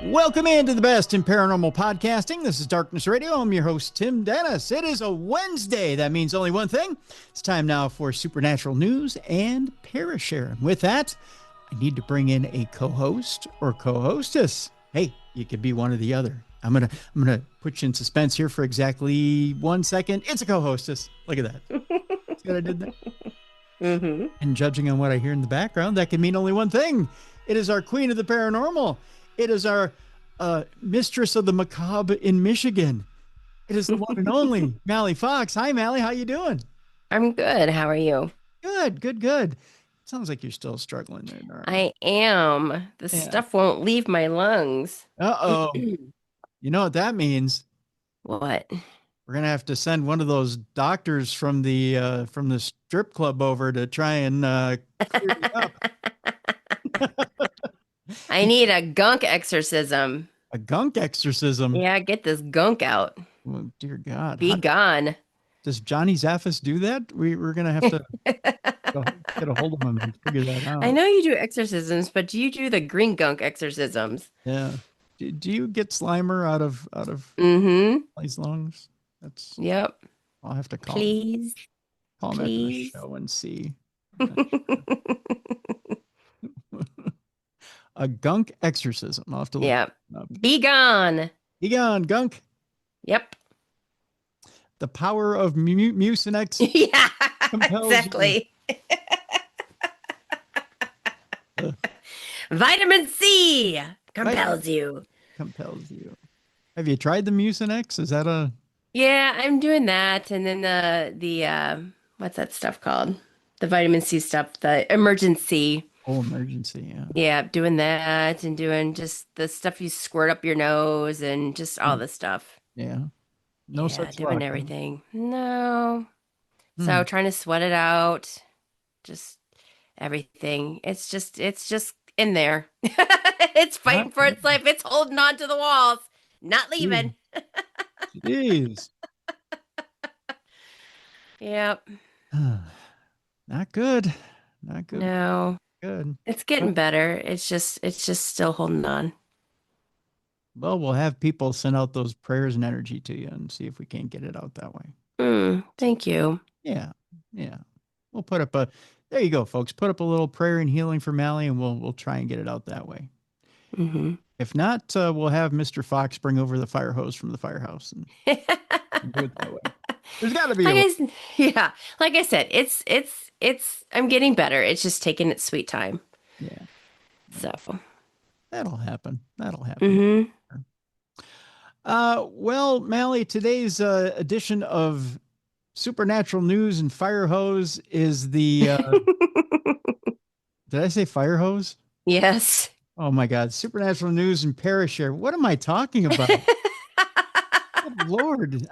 Welcome into the best in paranormal podcasting. This is Darkness Radio. I'm your host, Tim Dennis. It is a Wednesday. That means only one thing. It's time now for supernatural news and Parashare. And with that, I need to bring in a co-host or co-hostess. Hey, you could be one or the other. I'm gonna put you in suspense here for exactly 1 second. It's a co-hostess. Look at that. See what I did there? Mm-hmm. And judging on what I hear in the background, that can mean only one thing. It is our queen of the paranormal. It is our mistress of the macabre in Michigan. It is the one and only Mallie Fox. Hi, Mallie. How you doing? I'm good. How are you? Good. Sounds like you're still struggling there. I am. The stuff won't leave my lungs. Uh-oh. You know what that means? What? We're gonna have to send one of those doctors from the strip club over to try and clear you up. I need a gunk exorcism. A gunk exorcism? Yeah, get this gunk out. Oh, dear God. Be gone. Does Johnny Zaffis do that? We're going to have to get a hold of him and figure that out. I know you do exorcisms, but do you do the green gunk exorcisms? Yeah. Do you get Slimer out of these lungs? Yep. I'll have to call him. Call him after the show and see. A gunk exorcism. I'll have to look. Yeah. Be gone. Be gone, gunk. Yep. The power of Mucinex. Yeah, exactly. Vitamin C compels you. Compels you. Have you tried the Mucinex? Is that a... Yeah, I'm doing that. And then the what's that stuff called? The vitamin C stuff, the emergency. Oh, emergency, yeah. Yeah, doing that and doing just the stuff you squirt up your nose and just all the stuff. Yeah. No such doing luck, everything. No. So trying to sweat it out. Just everything. It's just in there. It's fighting for its life. It's holding on to the walls. Not leaving. Jeez. Yep. Not good. No. Good. It's getting better. It's just still holding on. Well, we'll have people send out those prayers and energy to you and see if we can't get it out that way. Thank you. Yeah. We'll put up there you go, folks. Put up a little prayer and healing for Mallie, and we'll try and get it out that way. Mm-hmm. If not, we'll have Mr. Fox bring over the fire hose from the firehouse and do it that way. There's got to be yeah. Like I said, it's I'm getting better. It's just taking its sweet time. Yeah. So that'll happen. Mm-hmm. Well, Mallie, today's edition of Supernatural News and Fire Hose is the did I say fire hose? Yes. Oh my God. Supernatural News and Parashare. What am I talking about? Good Lord.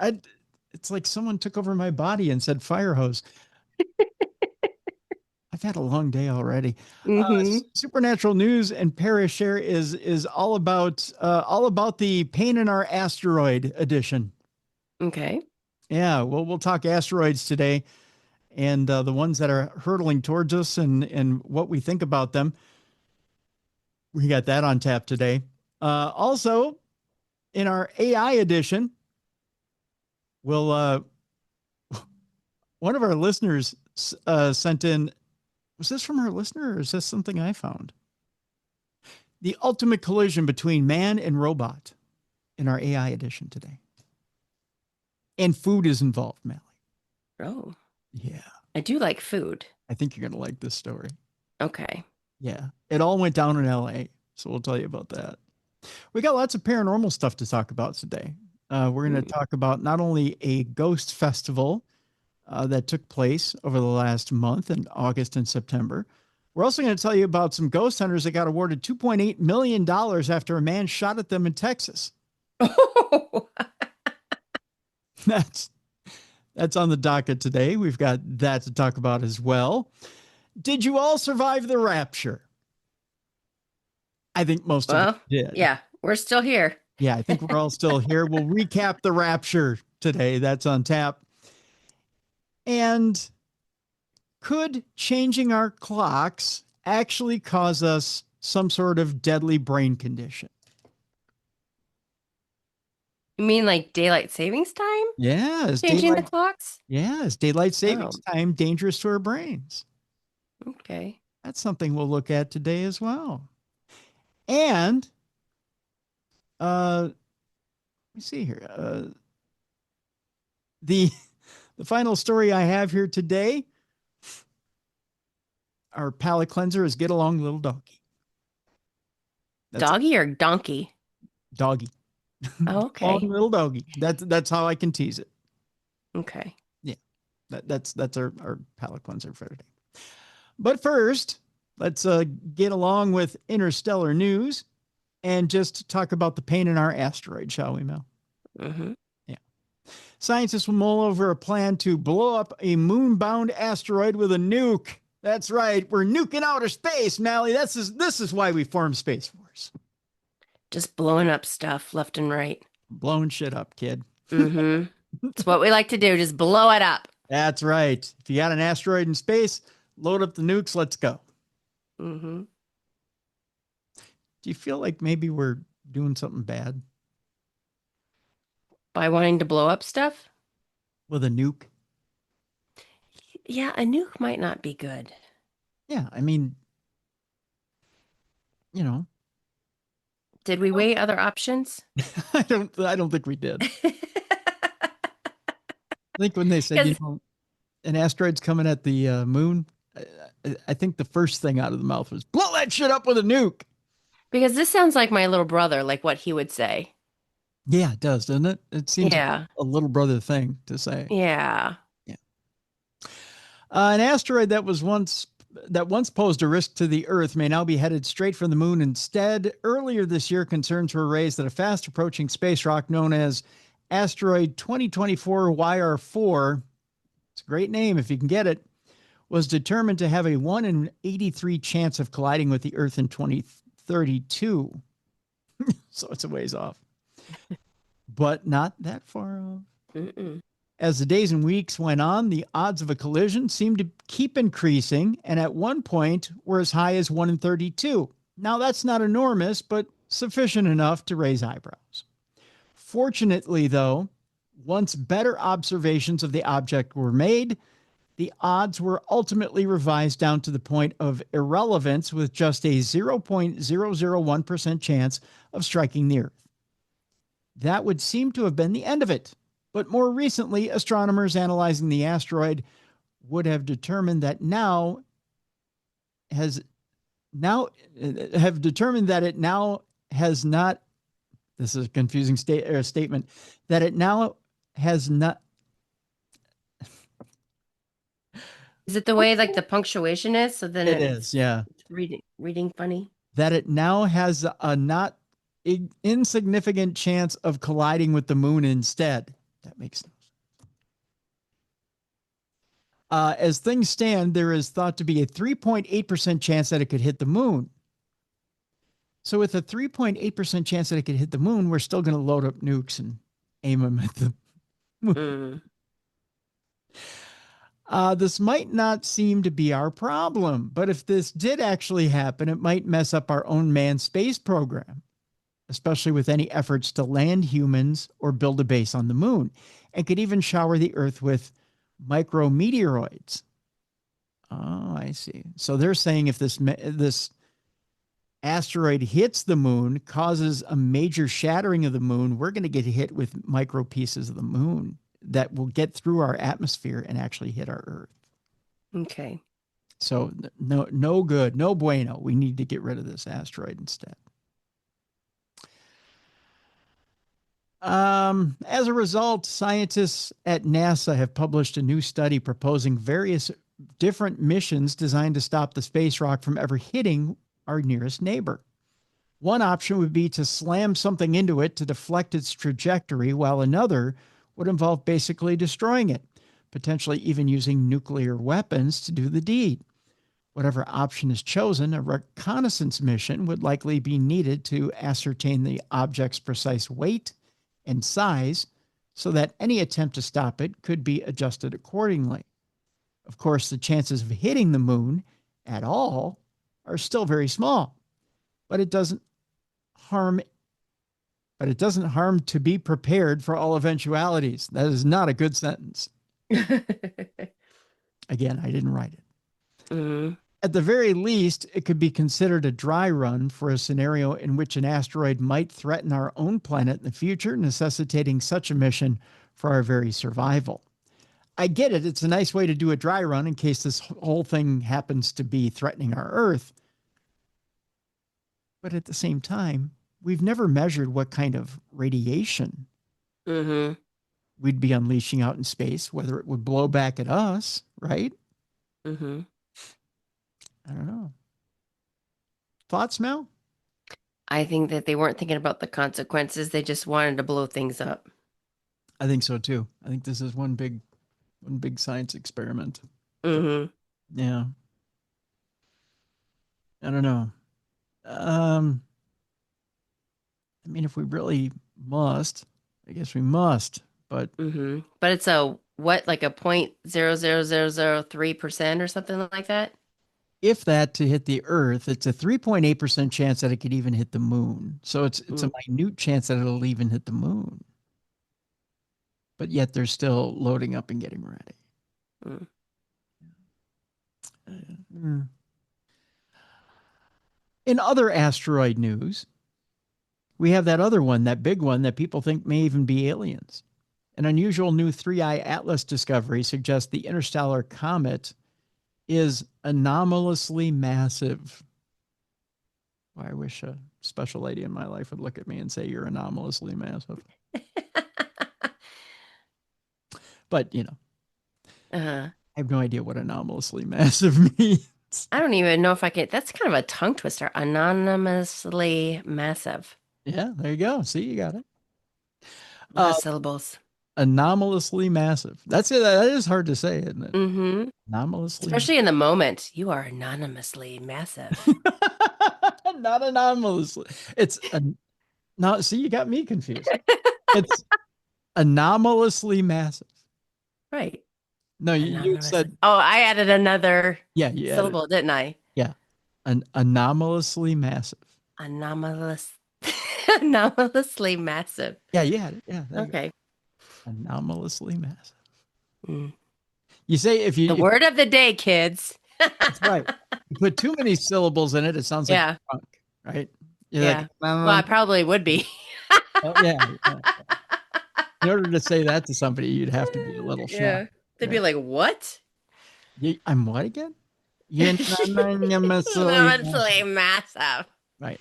It's like someone took over my body and said fire hose. I've had a long day already. Supernatural News and Parashare is all about the Pain in Our Asteroid edition. Okay. Yeah, well, we'll talk asteroids today and the ones that are hurtling towards us and what we think about them. We got that on tap today. Also, in our AI edition, we'll one of our listeners sent in. Was this from our listener or is this something I found? The ultimate collision between man and robot in our AI edition today. And food is involved, Mallie. Oh. Yeah. I do like food. I think you're going to like this story. Okay. Yeah. It all went down in LA. So we'll tell you about that. We got lots of paranormal stuff to talk about today. We're going to talk about not only a ghost festival that took place over the last month in August and September. We're also going to tell you about some ghost hunters that got awarded $2.8 million after a man shot at them in Texas. Oh. That's on the docket today. We've got that to talk about as well. Did you all survive the rapture? I think most of us did. Yeah, we're still here. Yeah, I think we're all still here. We'll recap the rapture today. That's on tap. And could changing our clocks actually cause us some sort of deadly brain condition? You mean like daylight savings time? Yeah, Changing the clocks? is daylight savings Oh, time dangerous to our brains? okay. That's something we'll look at today as well. And let me see here. The the final story I have here today, our palate cleanser is Get Along Little Doggy. That's Doggy or donkey? doggy. Oh, Long okay. little doggy. That's how I can tease it. Okay. Yeah. That's our palate cleanser for today. But first, let's get along with interstellar news and just talk about the pain in our asteroid, shall we, Mel? Mm-hmm. Yeah. Scientists will mull over a plan to blow up a moon-bound asteroid with a nuke. That's right. We're nuking outer space, Mallie. This is why we formed Space Force. Just blowing up stuff left and right. Blowing shit up, kid. Mm-hmm. It's what we like to do. Just blow it up. That's right. If you got an asteroid in space, load up the nukes. Let's go. Mm-hmm. Do you feel like maybe we're doing something bad By wanting to blow up stuff? with a nuke? Yeah, a nuke might not be good. Yeah, I mean, you know, Did we weigh other options? I don't think we did. I think when they said, Because an asteroid's coming at the moon, I think the first thing out of the mouth was blow that shit up with a nuke. this sounds like my little brother, like what he would say. Yeah, it does, doesn't it? It seems like Yeah. a little brother thing to say. Yeah. Yeah. An asteroid that once posed a risk to the Earth may now be headed straight for the moon instead. Earlier this year, concerns were raised that a fast approaching space rock known as Asteroid 2024 YR4, it's a great name if you can get it, was determined to have a 1 in 83 chance of colliding with the Earth in 2032. So it's a ways off, but not that far off. Mm-mm. As the days and weeks went on, the odds of a collision seemed to keep increasing, and at one point were as high as 1 in 32. Now, that's not enormous, but sufficient enough to raise eyebrows. Fortunately, though, once better observations of the object were made, the odds were ultimately revised down to the point of irrelevance with just a 0.001% chance of striking the Earth. That would seem to have been the end of it. But more recently, astronomers analyzing the asteroid would have determined that it now has not. This is a confusing statement. That it now has not. Is it the way like the punctuation is? So then It is, yeah. it's reading funny. That it now has a not insignificant chance of colliding with the moon instead. That makes sense. As things stand, there is thought to be a 3.8% chance that it could hit the moon. So with a 3.8% chance that it could hit the moon, we're still going to load up nukes and aim them at the moon. This might not seem to be our problem, but if this did actually happen, it might mess up our own manned space program, especially with any efforts to land humans or build a base on the moon, and could even shower the Earth with micrometeoroids. Oh, I see. So they're saying if this asteroid hits the moon, causes a major shattering of the moon, we're going to get hit with micro pieces of the moon that will get through our atmosphere and actually hit our Earth. Okay. So no good, no bueno. We need to get rid of this asteroid instead. As a result, scientists at NASA have published a new study proposing various different missions designed to stop the space rock from ever hitting our nearest neighbor. One option would be to slam something into it to deflect its trajectory, while another would involve basically destroying it, potentially even using nuclear weapons to do the deed. Whatever option is chosen, a reconnaissance mission would likely be needed to ascertain the object's precise weight and size so that any attempt to stop it could be adjusted accordingly. Of course, the chances of hitting the moon at all are still very small, but it doesn't harm but it doesn't harm to be prepared for all eventualities. That is not a good sentence. Again, I didn't write it. Mm-hmm. At the very least, it could be considered a dry run for a scenario in which an asteroid might threaten our own planet in the future, necessitating such a mission for our very survival. I get it. It's a nice way to do a dry run in case this whole thing happens to be threatening our Earth. But at the same time, we've never measured what kind of radiation we'd be unleashing out in space, whether it would blow back at us, right? Mm-hmm. I don't know. Thoughts, Mel? I think that they weren't thinking about the consequences. They just wanted to blow things up. I think so too. I think this is one big science experiment. Mm-hmm. Yeah. I don't know. I mean, if we really must, I guess we must. But but it's a what, like a 0.00003% or something like that? If that to hit the Earth, it's a 3.8% chance that it could even hit the moon. So it's a minute chance that it'll even hit the moon. But yet they're still loading up and getting ready. In other asteroid news, we have that other one, that big one that people think may even be aliens. An unusual new 3-eye atlas discovery suggests the interstellar comet is anomalously massive. Well, I wish a special lady in my life would look at me and say, you're anomalously massive. But, you know, I have no idea what anomalously massive means. I don't even know if I can. That's kind of a tongue twister. Anonymously massive. Yeah, there you go. See, you got it. Syllables. Anomalously massive. That's it. That is hard to say, isn't it? Mm-hmm. Anomalously. Especially in the moment. You are anonymously massive. Not anomalously. It's no. See, you got me confused. It's anomalously massive. Right. No, you said. Oh, I added another syllable, didn't I? Yeah. An anomalously massive. Anomalously massive. Yeah, you had it. Yeah. Okay. Anomalously massive. You say if you... The word of the day, kids. That's right. You put too many syllables in it, it sounds like drunk, right? You're like, well, I probably would be. yeah. In order to say that to somebody, you'd have to be a little shocked. Yeah. They'd be like, what? I'm what again? Anomalously massive. Right.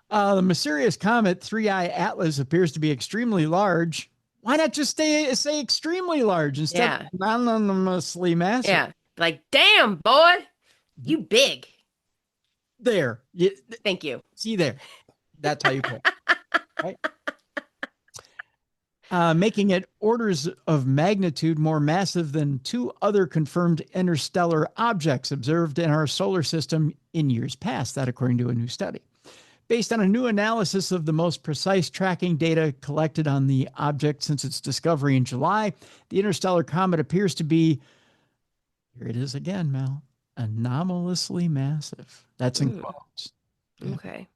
The mysterious comet 3-eye Atlas appears to be extremely large. Why not just say extremely large instead of anonymously massive? Yeah. Like, damn, boy, you big. There. Thank you. See there. That's how you put it. Right? Making it orders of magnitude more massive than 2 other confirmed interstellar objects observed in our solar system in years past. That according to a new study. Based on a new analysis of the most precise tracking data collected on the object since its discovery in July, the interstellar comet appears to be, here it is again, Mel, anomalously massive. That's in quotes. Okay.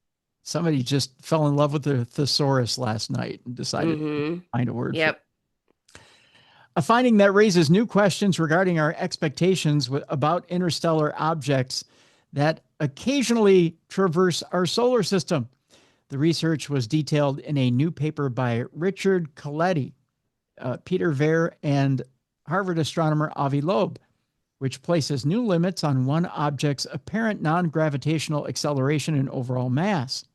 Somebody just fell in love with the thesaurus last night and decided to find a word for it. A finding that raises new questions regarding our expectations about interstellar objects that occasionally traverse our solar system. The research was detailed in a new paper by Richard Coletti, Peter Ver, and Harvard astronomer Avi Loeb, which places new limits on one object's apparent non-gravitational acceleration and overall mass.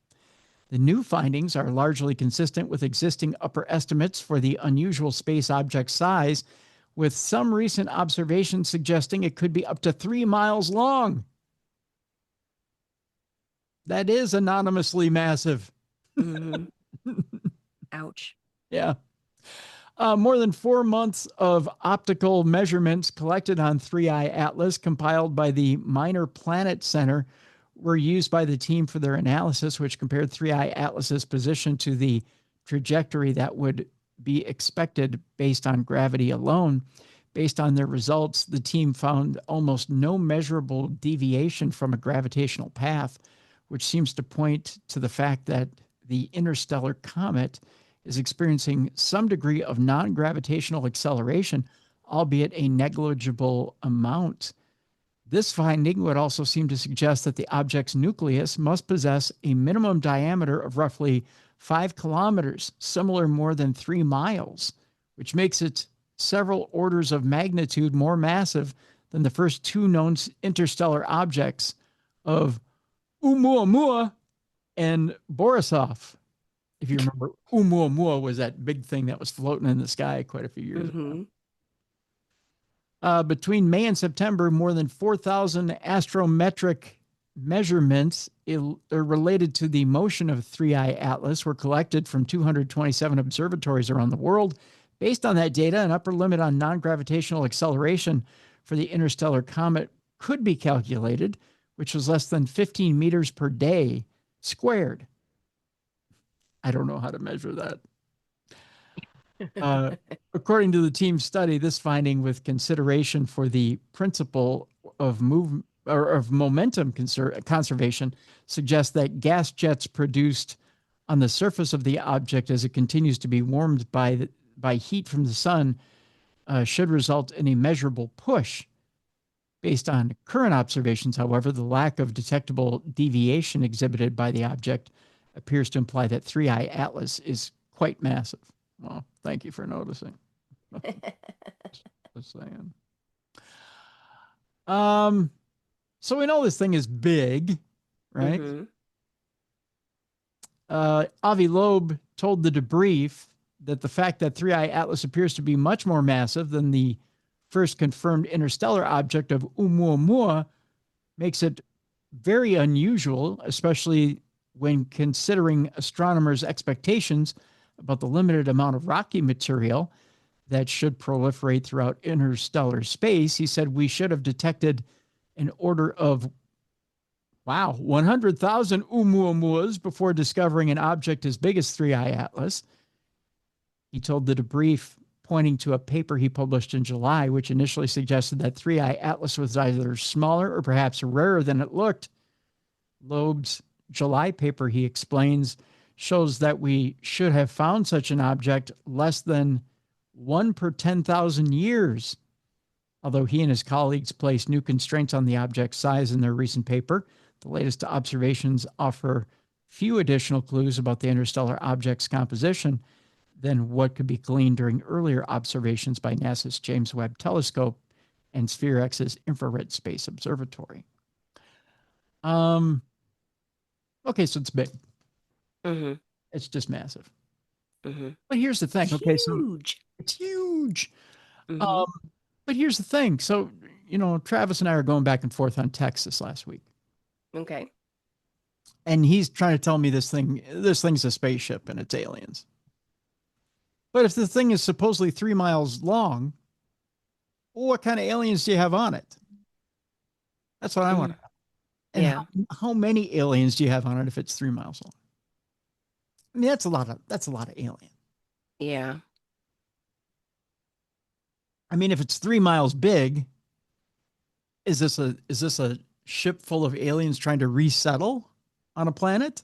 The new findings are largely consistent with existing upper estimates for the unusual space object size, with some recent observations suggesting it could be up to 3 miles long. That is anonymously massive. Ouch. Yeah. More than 4 months of optical measurements collected on 3-eye Atlas compiled by the Minor Planet Center were used by the team for their analysis, which compared 3-eye Atlas's position to the trajectory that would be expected based on gravity alone. Based on their results, the team found almost no measurable deviation from a gravitational path, which seems to point to the fact that the interstellar comet is experiencing some degree of non-gravitational acceleration, albeit a negligible amount. This finding would also seem to suggest that the object's nucleus must possess a minimum diameter of roughly 5 kilometers, similar more than 3 miles, which makes it several orders of magnitude more massive than the first 2 known interstellar objects of Oumuamua and Borisov. If you remember, Oumuamua was that big thing that was floating in the sky quite a few years ago. Between May and September, more than 4,000 astrometric measurements related to the motion of 3I Atlas were collected from 227 observatories around the world. Based on that data, an upper limit on non-gravitational acceleration for the interstellar comet could be calculated, which was less than 15 meters per day squared. I don't know how to measure that. According to the team's study, this finding, with consideration for the principle of momentum conservation, suggests that gas jets produced on the surface of the object as it continues to be warmed by heat from the sun should result in a measurable push. Based on current observations, however, the lack of detectable deviation exhibited by the object appears to imply that 3I Atlas is quite massive. Well, thank you for noticing. Just saying. So we know this thing is big, right? Avi Loeb told the debrief that the fact that 3I Atlas appears to be much more massive than the first confirmed interstellar object of Oumuamua makes it very unusual, especially when considering astronomers' expectations about the limited amount of rocky material that should proliferate throughout interstellar space. He said we should have detected an order of, 100,000 Oumuamuas before discovering an object as big as 3I Atlas. He told the debrief, pointing to a paper he published in July, which initially suggested that 3I Atlas was either smaller or perhaps rarer than it looked. Loeb's July paper, he explains, shows that we should have found such an object less than 1 per 10,000 years. Although he and his colleagues placed new constraints on the object's size in their recent paper, the latest observations offer few additional clues about the interstellar object's composition than what could be gleaned during earlier observations by NASA's James Webb Telescope and SphereX's Infrared Space Observatory. Okay, so it's big. It's just massive. But here's the thing. Okay, so it's huge. But here's the thing. So, Travis and I are going back and forth on text this last week. Okay. And he's trying to tell me this thing's a spaceship and it's aliens. But if the thing is supposedly 3 miles long, what kind of aliens do you have on it? That's what I want to know. And how many aliens do you have on it if it's 3 miles long? I mean, that's a lot of alien. Yeah. I mean, if it's 3 miles big, is this a ship full of aliens trying to resettle on a planet?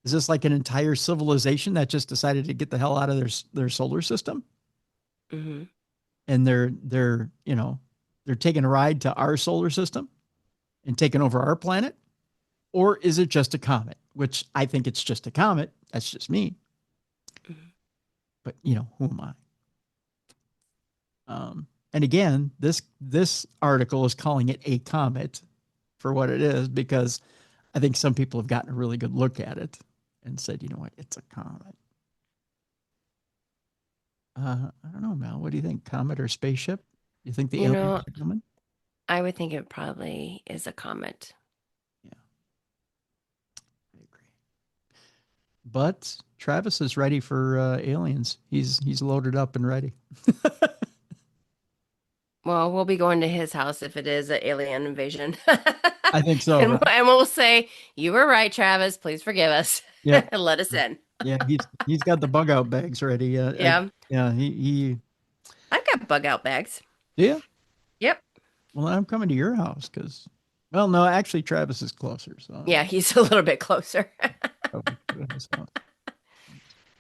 Is this like an entire civilization that just decided to get the hell out of their solar system? And they're taking a ride to our solar system and taking over our planet? Or is it just a comet? Which I think it's just a comet. That's just me. But who am I? And again, this article is calling it a comet for what it is, because I think some people have gotten a really good look at it and said, you know what, it's a comet. I don't know, Mal. What do you think? Comet or spaceship? You think the aliens are coming? I would think it probably is a comet. Yeah, I agree. But Travis is ready for aliens. He's loaded up and ready. Well, we'll be going to his house if it is an alien invasion. I think so. And we'll say, you were right, Travis. Please forgive us. Yeah. And let us in. Yeah, he's got the bug out bags ready. Yeah. I've got bug out bags. Yeah. Yep. Well, I'm coming to your house because, well, no, actually Travis is closer. So yeah, he's a little bit closer.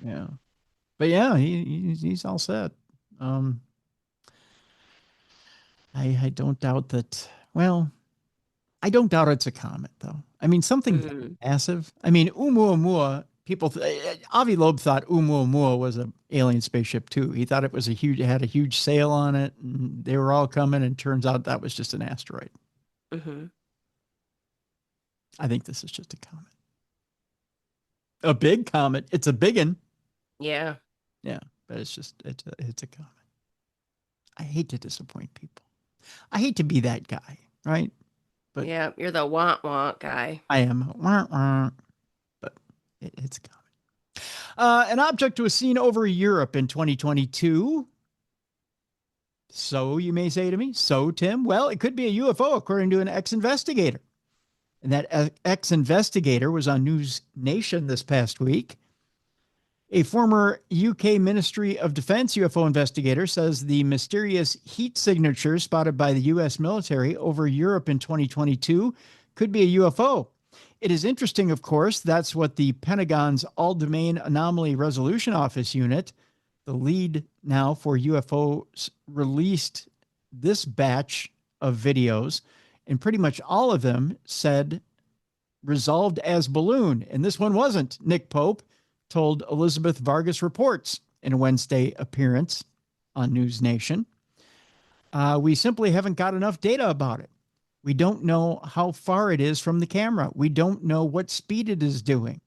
Yeah. But yeah, he's all set. I don't doubt that. Well, I don't doubt it's a comet, though. I mean, something massive. I mean, Oumuamua, Avi Loeb thought Oumuamua was an alien spaceship, too. He thought it was had a huge sail on it, and they were all coming, and turns out that was just an asteroid. I think this is just a comet. A big comet. It's a big one. Yeah. Yeah, but it's a comet. I hate to disappoint people. I hate to be that guy, right? But yeah, you're the want guy. I am. But it's a comet. An object was seen over Europe in 2022. So you may say to me, so Tim? Well, it could be a UFO, according to an ex-investigator. And that ex-investigator was on News Nation this past week. A former UK Ministry of Defense UFO investigator says the mysterious heat signature spotted by the U.S. military over Europe in 2022 could be a UFO. It is interesting, of course, that's what the Pentagon's All-Domain Anomaly Resolution Office unit, the lead now for UFOs, released this batch of videos, and pretty much all of them said resolved as balloon. And this one wasn't. Nick Pope told Elizabeth Vargas Reports in a Wednesday appearance on News Nation. We simply haven't got enough data about it. We don't know how far it is from the camera. We don't know what speed it is doing.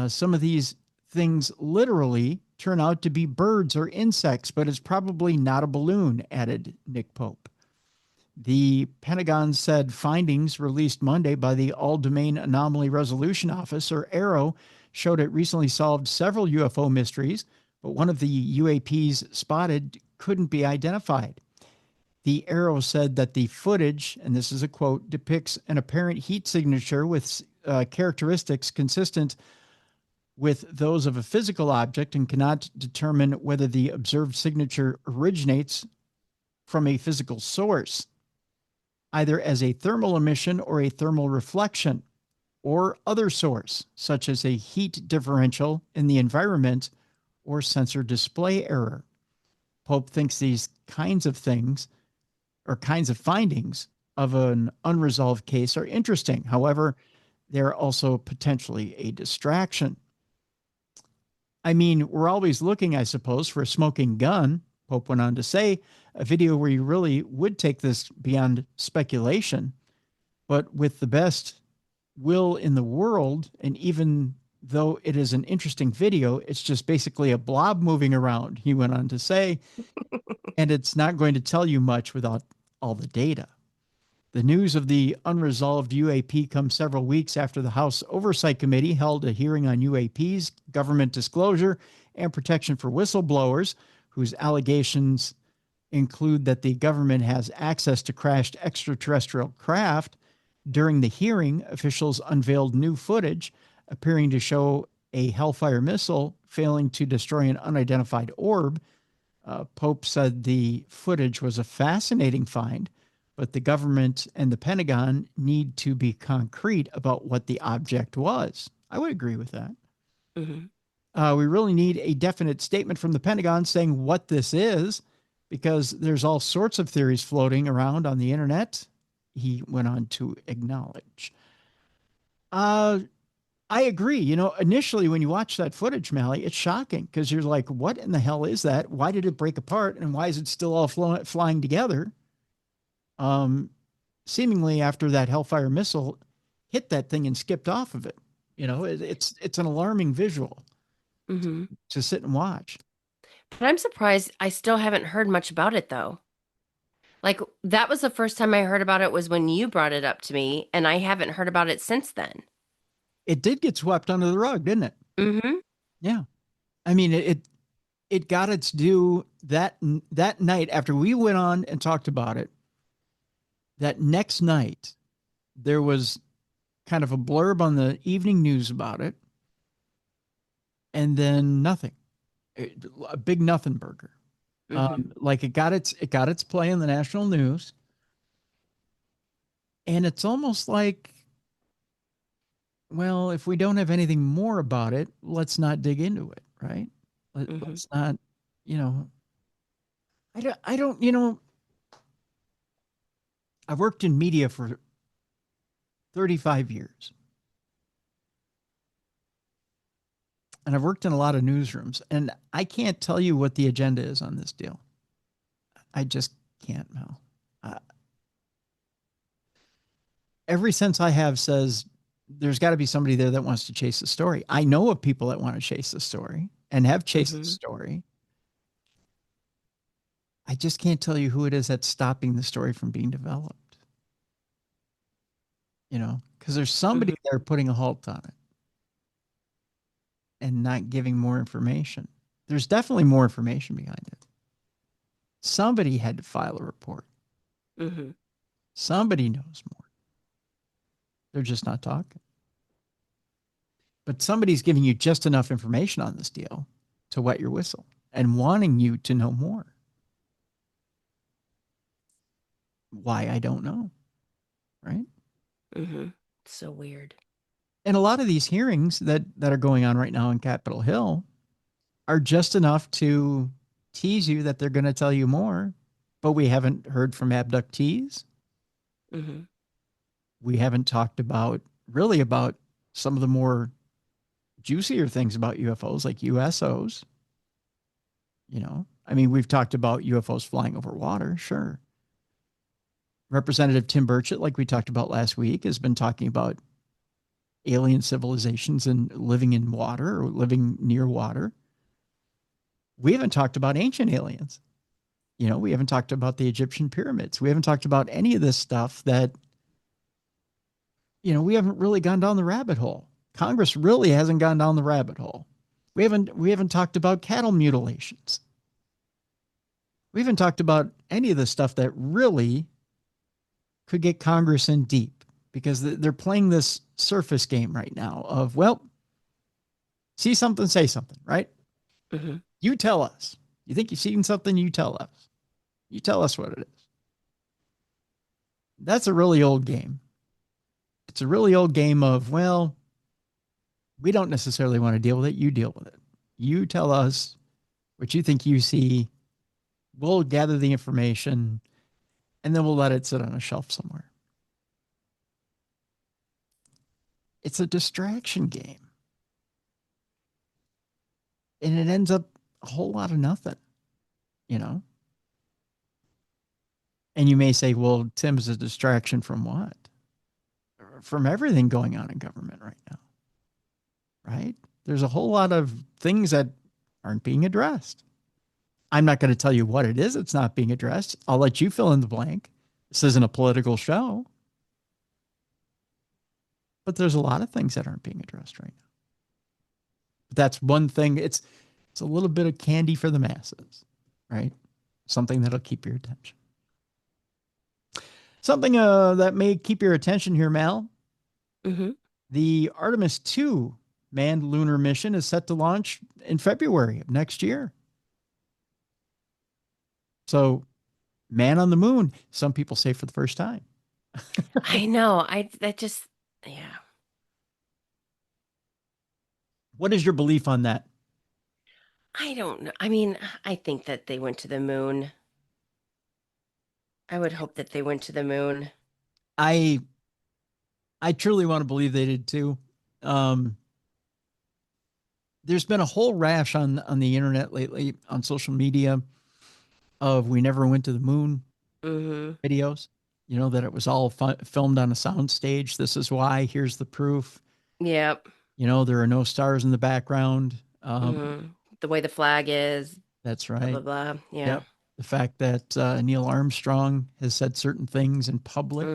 Some of these things literally turn out to be birds or insects, but it's probably not a balloon, added Nick Pope. The Pentagon said findings released Monday by the All-Domain Anomaly Resolution Office, or AARO, showed it recently solved several UFO mysteries, but one of the UAPs spotted couldn't be identified. The AARO said that the footage, and this is a quote, depicts an apparent heat signature with characteristics consistent with those of a physical object and cannot determine whether the observed signature originates from a physical source, either as a thermal emission or a thermal reflection, or other source, such as a heat differential in the environment or sensor display error. Pope thinks these kinds of things or kinds of findings of an unresolved case are interesting. However, they're also potentially a distraction. I mean, we're always looking, I suppose, for a smoking gun, Pope went on to say, a video where you really would take this beyond speculation, but with the best will in the world, and even though it is an interesting video, it's just basically a blob moving around, he went on to say, and it's not going to tell you much without all the data. The news of the unresolved UAP comes several weeks after the House Oversight Committee held a hearing on UAPs, government disclosure, and protection for whistleblowers, whose allegations include that the government has access to crashed extraterrestrial craft. During the hearing, officials unveiled new footage appearing to show a Hellfire missile failing to destroy an unidentified orb. Pope said the footage was a fascinating find, but the government and the Pentagon need to be concrete about what the object was. I would agree with that. We really need a definite statement from the Pentagon saying what this is, because there's all sorts of theories floating around on the internet, he went on to acknowledge. I agree. You know, initially when you watch that footage, Mallie, it's shocking because you're like, what in the hell is that? Why did it break apart? And why is it still all flying together? Seemingly after that Hellfire missile hit that thing and skipped off of it. You know, it's an alarming visual to sit and watch. But I'm surprised I still haven't heard much about it, though. Like, that was the first time I heard about it was when you brought it up to me, and I haven't heard about it since then. It did get swept under the rug, didn't it? Yeah. I mean, it got its due that night after we went on and talked about it. That next night, there was kind of a blurb on the evening news about it, and then nothing. A big nothing burger. Like it got its play in the national news, and it's almost like well, if we don't have anything more about it, let's not dig into it, right? Let's not, you know, I don't, you know, I've worked in media for 35 years. And I've worked in a lot of newsrooms, and I can't tell you what the agenda is on this deal. I just can't, Mel. Every sense I have says there's got to be somebody there that wants to chase the story. I know of people that want to chase the story and have chased the story. I just can't tell you who it is that's stopping the story from being developed. You know, because there's somebody there putting a halt on it and not giving more information. There's definitely more information behind it. Somebody had to file a report. Somebody knows more. They're just not talking. But somebody's giving you just enough information on this deal to wet your whistle and wanting you to know more. Why, I don't know. Right? So weird. And a lot of these hearings that are going on right now in Capitol Hill are just enough to tease you that they're going to tell you more, but we haven't heard from abductees. We haven't talked about some of the more juicier things about UFOs, like USOs. You know, I mean, we've talked about UFOs flying over water. Sure. Representative Tim Burchett, like we talked about last week, has been talking about alien civilizations and living in water or living near water. We haven't talked about ancient aliens. You know, we haven't talked about the Egyptian pyramids. We haven't talked about any of this stuff that, you know, we haven't really gone down the rabbit hole. Congress really hasn't gone down the rabbit hole. We haven't talked about cattle mutilations. We haven't talked about any of the stuff that really could get Congress in deep, because they're playing this surface game right now of, well, see something, say something, right? You tell us. You think you've seen something, you tell us. You tell us what it is. That's a really old game. It's a really old game of, well, we don't necessarily want to deal with it. You deal with it. You tell us what you think you see. We'll gather the information, and then we'll let it sit on a shelf somewhere. It's a distraction game. And it ends up a whole lot of nothing, you know? And you may say, well, Tim, is a distraction from what? From everything going on in government right now, right? There's a whole lot of things that aren't being addressed. I'm not going to tell you what it is that's not being addressed. I'll let you fill in the blank. This isn't a political show. But there's a lot of things that aren't being addressed right now. But that's one thing. It's a little bit of candy for the masses, right? Something that'll keep your attention. Something that may keep your attention here, Mal. The Artemis 2 manned lunar mission is set to launch in February of next year. So, man on the moon, some people say for the first time. I know. Yeah. What is your belief on that? I don't know. I mean, I think that they went to the moon. I would hope that they went to the moon. I truly want to believe they did too. There's been a whole rash on the internet lately, on social media, of we never went to the moon videos. You know, that it was all filmed on a soundstage. This is why. Here's the proof. Yep. You know, there are no stars in the background. The way the flag is. That's right. Blah, blah, blah. Yeah. Yep. The fact that Neil Armstrong has said certain things in public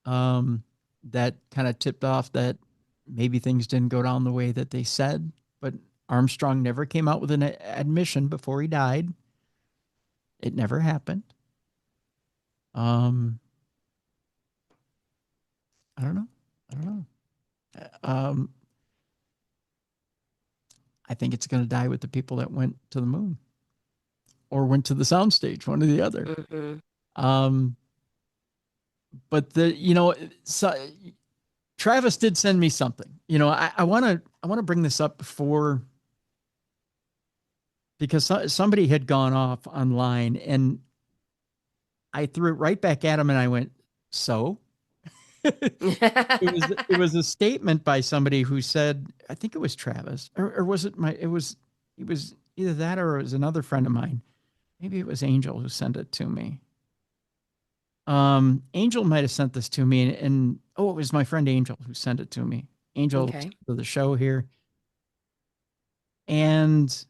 that kind of tipped off that maybe things didn't go down the way that they said. But Armstrong never came out with an admission before he died. It never happened. I don't know. I think it's going to die with the people that went to the moon or went to the soundstage, one or the other. But Travis did send me something. I want to bring this up before, because somebody had gone off online and I threw it right back at him and I went, so it was a statement by somebody who said, I think it was Travis, or was it it was either that or it was another friend of mine. Maybe it was Angel who sent it to me. Angel might have sent this to me and it was my friend Angel who sent it to me. Angel to the show here. And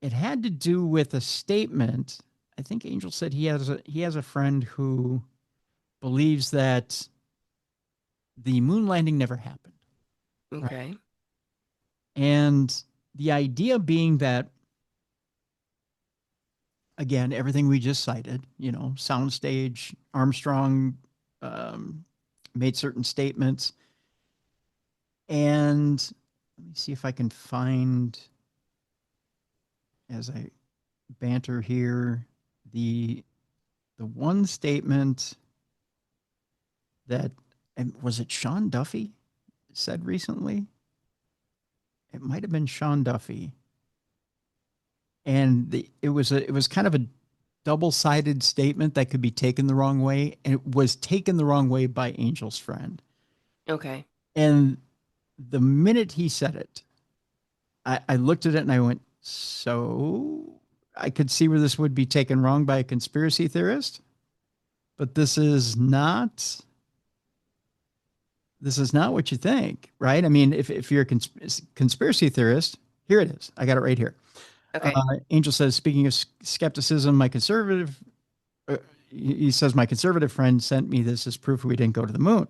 it had to do with a statement. I think Angel said he has a friend who believes that the moon landing never happened. Okay. Right? And the idea being that, again, everything we just cited, soundstage, Armstrong made certain statements. And let me see if I can find, as I banter here, the one statement that, and was it Sean Duffy said recently? It might have been Sean Duffy. And it was kind of a double-sided statement that could be taken the wrong way. And it was taken the wrong way by Angel's friend. Okay. And the minute he said it, I looked at it and I went, so I could see where this would be taken wrong by a conspiracy theorist, but this is not what you think, right? I mean, if you're a conspiracy theorist, here it is. I got it right here. Okay. Angel says, speaking of skepticism, he says, my conservative friend sent me this as proof we didn't go to the moon.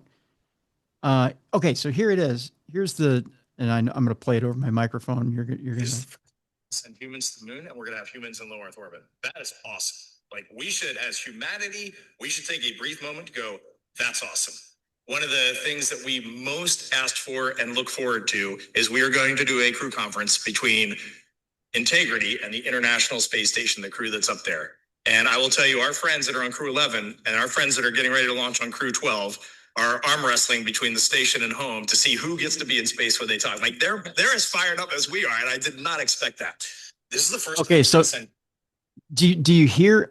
Okay, so here it is. Here's and I'm going to play it over my microphone. You're going to send humans to the moon, and we're going to have humans in low Earth orbit. That is awesome. Like, we should, as humanity, take a brief moment to go, that's awesome. One of the things that we most asked for and look forward to is we are going to do a crew conference between Integrity and the International Space Station, the crew that's up there. And I will tell you, our friends that are on Crew 11 and our friends that are getting ready to launch on Crew 12 are arm wrestling between the station and home to see who gets to be in space when they talk. Like, they're as fired up as we are, and I did not expect that. This is the first. Okay, so do you hear?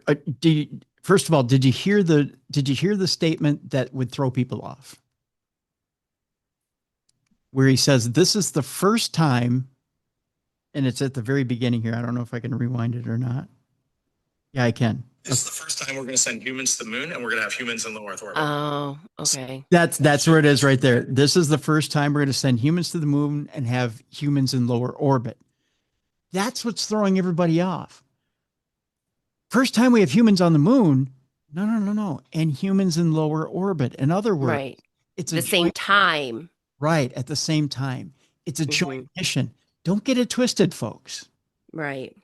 First of all, did you hear the statement that would throw people off, where he says this is the first time, and it's at the very beginning here. I don't know if I can rewind it or not. Yeah, I can. This is the first time we're going to send humans to the moon, and we're going to have humans in low Earth orbit. Oh, okay. That's where it is right there. This is the first time we're going to send humans to the moon and have humans in lower orbit. That's what's throwing everybody off. First time we have humans on the moon. No. And humans in lower orbit. In other words, right. It's the same time. Right. At the same time. It's a joint mission. Don't get it twisted, folks. Right.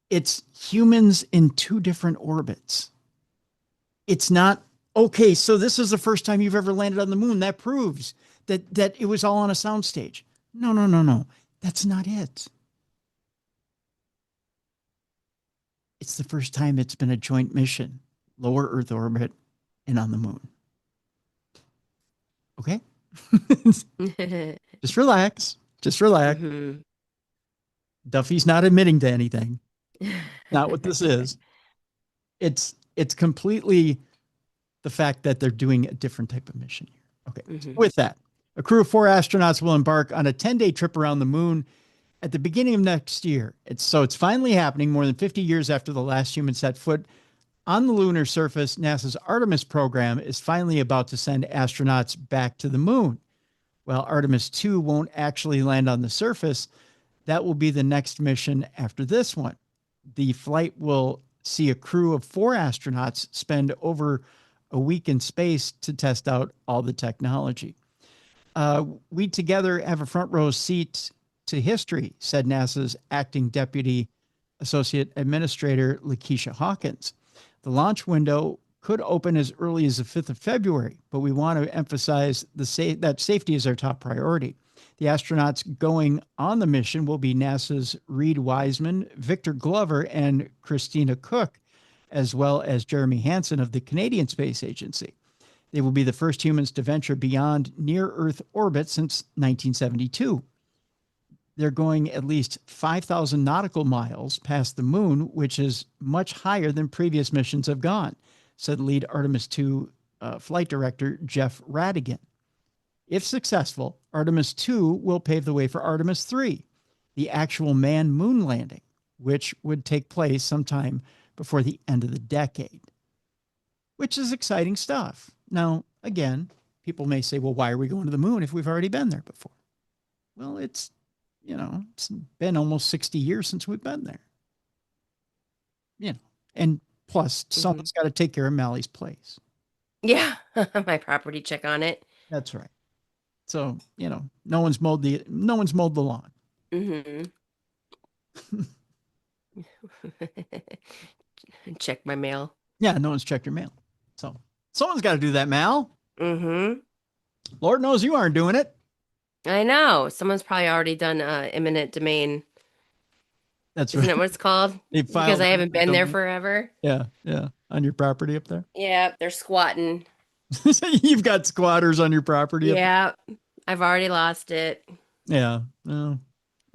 It's humans in two different orbits. It's not, okay, so this is the first time you've ever landed on the moon. That proves that it was all on a soundstage. No. That's not it. It's the first time it's been a joint mission, lower Earth orbit and on the moon. Okay? Just relax. Mm-hmm. Duffy's not admitting to anything. Not what this is. It's completely the fact that they're doing a different type of mission here. Okay. Mm-hmm. With that, a crew of 4 astronauts will embark on a 10-day trip around the moon at the beginning of next year. It's finally happening more than 50 years after the last human set foot on the lunar surface. NASA's Artemis program is finally about to send astronauts back to the moon. While Artemis 2 won't actually land on the surface, that will be the next mission after this one. The flight will see a crew of 4 astronauts spend over a week in space to test out all the technology. We together have a front row seat to history, said NASA's acting deputy associate administrator, Lakeisha Hawkins. The launch window could open as early as the 5th of February, but we want to emphasize that safety is our top priority. The astronauts going on the mission will be NASA's Reed Wiseman, Victor Glover, and Christina Cook, as well as Jeremy Hansen of the Canadian Space Agency. They will be the first humans to venture beyond near-Earth orbit since 1972. They're going at least 5,000 nautical miles past the moon, which is much higher than previous missions have gone, said lead Artemis II flight director Jeff Radigan. If successful, Artemis II will pave the way for Artemis III, the actual manned moon landing, which would take place sometime before the end of the decade, which is exciting stuff. Now, again, people may say, well, why are we going to the moon if we've already been there before? Well, it's been almost 60 years since we've been there. And plus someone's got to take care of Mallie's place. Yeah. My property check on it. That's right. So, no one's mowed the lawn. Check my mail. Yeah, no one's checked your mail. So someone's got to do that, Mal. Lord knows you aren't doing it. I know. Someone's probably already done eminent domain. That's Isn't that what it's called? Because I haven't been there forever. Yeah. On your property up there. Yeah, they're squatting. You've got squatters on your property. Yeah, I've already lost it. Yeah. No,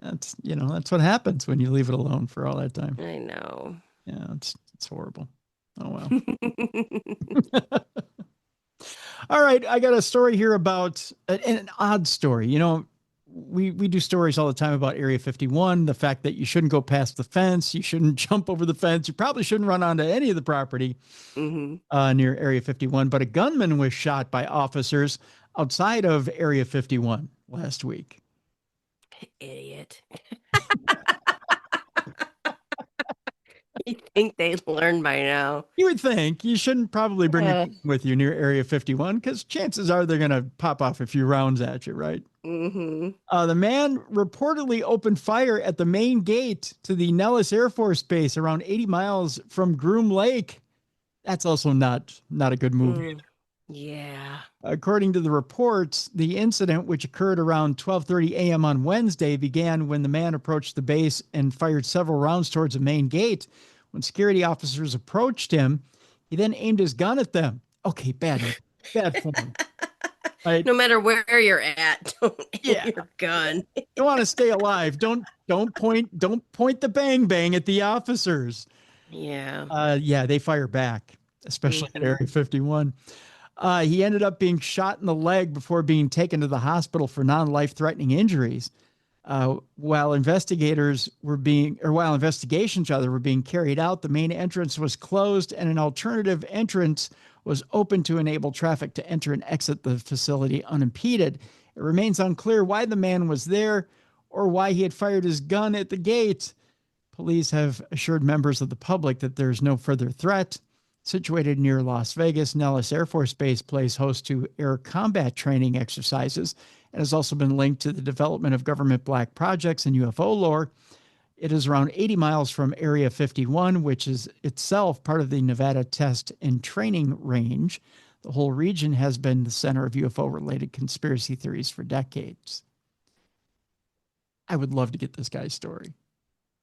that's what happens when you leave it alone for all that time. I know. Yeah, it's horrible. Oh well. All right, I got a story here about an odd story. We do stories all the time about Area 51, the fact that you shouldn't go past the fence, you shouldn't jump over the fence, you probably shouldn't run onto any of the property near Area 51. But a gunman was shot by officers outside of Area 51 last week. Idiot. You think they learned by now? You would think. You shouldn't probably bring a gun with you near Area 51 because chances are they're going to pop off a few rounds at you, right? The man reportedly opened fire at the main gate to the Nellis Air Force Base around 80 miles from Groom Lake. That's also not a good move. Yeah. According to the reports, the incident, which occurred around 12:30 a.m. on Wednesday, began when the man approached the base and fired several rounds towards the main gate. When security officers approached him, he then aimed his gun at them. Okay, bad form. Right? No matter where you're at, don't aim your gun. You want to stay alive. Don't point the bang at the officers. Yeah. They fire back, especially at Area 51. He ended up being shot in the leg before being taken to the hospital for non-life-threatening injuries. While investigations were being carried out, the main entrance was closed and an alternative entrance was open to enable traffic to enter and exit the facility unimpeded. It remains unclear why the man was there or why he had fired his gun at the gate. Police have assured members of the public that there's no further threat. Situated near Las Vegas, Nellis Air Force Base plays host to air combat training exercises and has also been linked to the development of government black projects and UFO lore. It is around 80 miles from Area 51, which is itself part of the Nevada Test and Training Range. The whole region has been the center of UFO-related conspiracy theories for decades. I would love to get this guy's story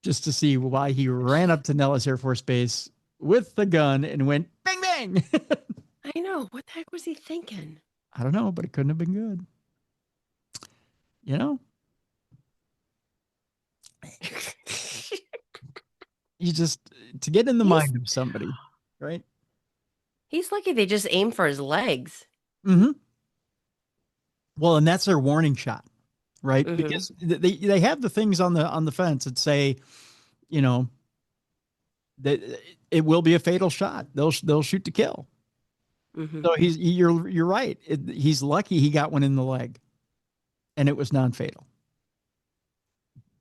just to see why he ran up to Nellis Air Force Base with the gun and went bang, bang. I know. What the heck was he thinking? I don't know, but it couldn't have been good. You just, to get in the mind of somebody, right? He's lucky they just aimed for his legs. Well, and that's their warning shot, right? Because they have the things on the fence that say, that it will be a fatal shot. They'll shoot to kill. So you're right. He's lucky he got one in the leg, and it was non-fatal.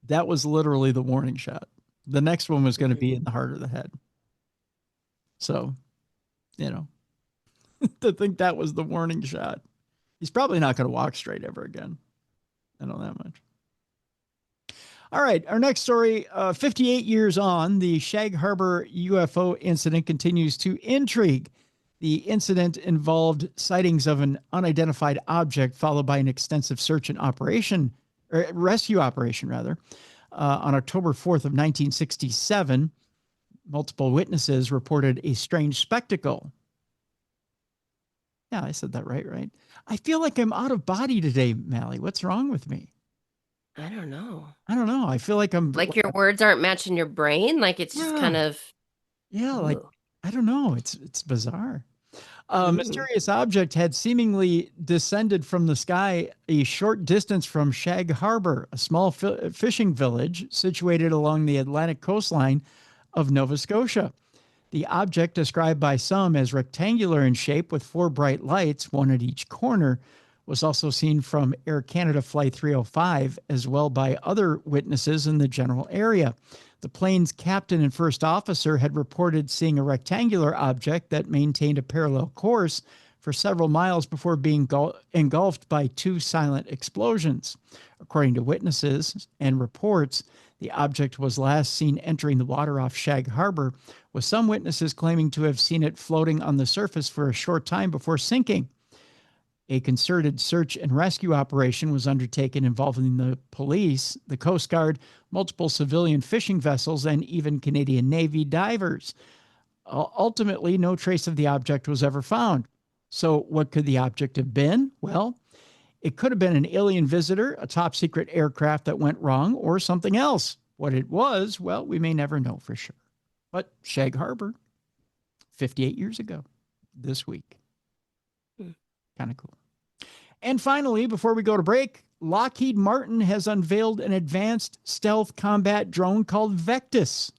That was literally the warning shot. The next one was going to be in the heart or the head. So, to think that was the warning shot, he's probably not going to walk straight ever again. I know that much. All right, our next story, 58 years on, the Shag Harbor UFO incident continues to intrigue. The incident involved sightings of an unidentified object followed by an extensive search and rescue operation, on October 4th of 1967. Multiple witnesses reported a strange spectacle. Yeah, I said that right. I feel like I'm out of body today, Mallie. What's wrong with me? I don't know. I don't know. I feel like I'm Like your words aren't matching your brain. Like it's just kind yeah, of. yeah. Like Ooh. I don't know. It's bizarre. A Mm. mysterious object had seemingly descended from the sky a short distance from Shag Harbor, a small fishing village situated along the Atlantic coastline of Nova Scotia. The object, described by some as rectangular in shape with 4 bright lights, one at each corner, was also seen from Air Canada Flight 305, as well by other witnesses in the general area. The plane's captain and first officer had reported seeing a rectangular object that maintained a parallel course for several miles before being engulfed by 2 silent explosions. According to witnesses and reports, the object was last seen entering the water off Shag Harbor, with some witnesses claiming to have seen it floating on the surface for a short time before sinking. A concerted search and rescue operation was undertaken involving the police, the Coast Guard, multiple civilian fishing vessels, and even Canadian Navy divers. Ultimately, no trace of the object was ever found. So, what could the object have been? Well, it could have been an alien visitor, a top secret aircraft that went wrong, or something else. What it was, well, we may never know for sure. But Shag Harbor, 58 years ago, this week. Kind of cool. And finally, before we go to break, Lockheed Martin has unveiled an advanced stealth combat drone called Vectis.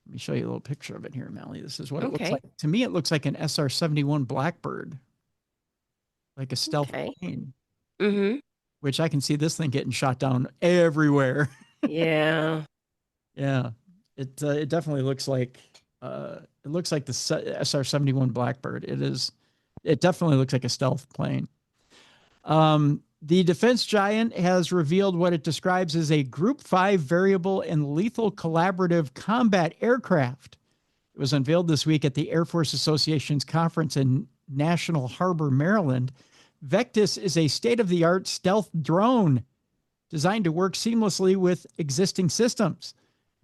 Let me show you a little picture of it here, Mallie. This is what it looks like. To me, it looks like an SR-71 Blackbird, like a stealth plane. Mm-hmm. Which I can see this thing getting shot down everywhere. Yeah. Yeah. It definitely looks like the SR-71 Blackbird. It definitely looks like a stealth plane. The defense giant has revealed what it describes as a Group 5 variable and lethal collaborative combat aircraft. It was unveiled this week at the Air Force Association's conference in National Harbor, Maryland. Vectis is a state-of-the-art stealth drone designed to work seamlessly with existing systems.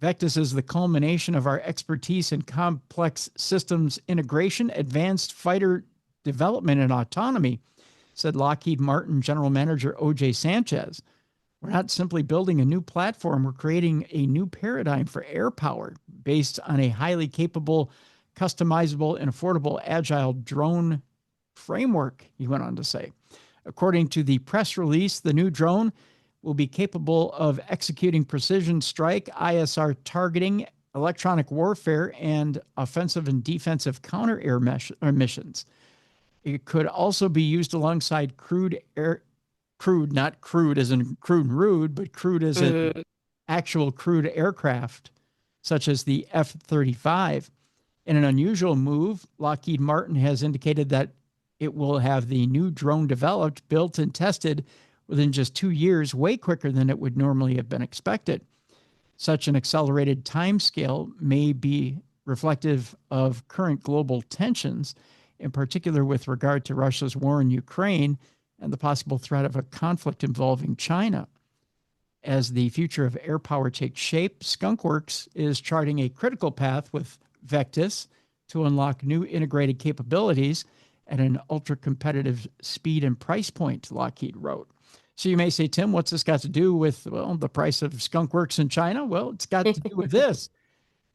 Vectis is the culmination of our expertise in complex systems integration, advanced fighter development, and autonomy, said Lockheed Martin General Manager O.J. Sanchez. We're not simply building a new platform, we're creating a new paradigm for air power based on a highly capable, customizable, and affordable agile drone framework, he went on to say. According to the press release, the new drone will be capable of executing precision strike, ISR targeting, electronic warfare, and offensive and defensive counter-air missions. It could also be used alongside not crude as in crude and rude, but crude as in actual crewed aircraft, such as the F-35. In an unusual move, Lockheed Martin has indicated that it will have the new drone developed, built, and tested within just 2 years, way quicker than it would normally have been expected. Such an accelerated timescale may be reflective of current global tensions, in particular with regard to Russia's war in Ukraine and the possible threat of a conflict involving China. As the future of air power takes shape, Skunkworks is charting a critical path with Vectis to unlock new integrated capabilities at an ultra-competitive speed and price point, Lockheed wrote. So you may say, Tim, what's this got to do with, well, the price of Skunkworks in China? Well, it's got to do with this.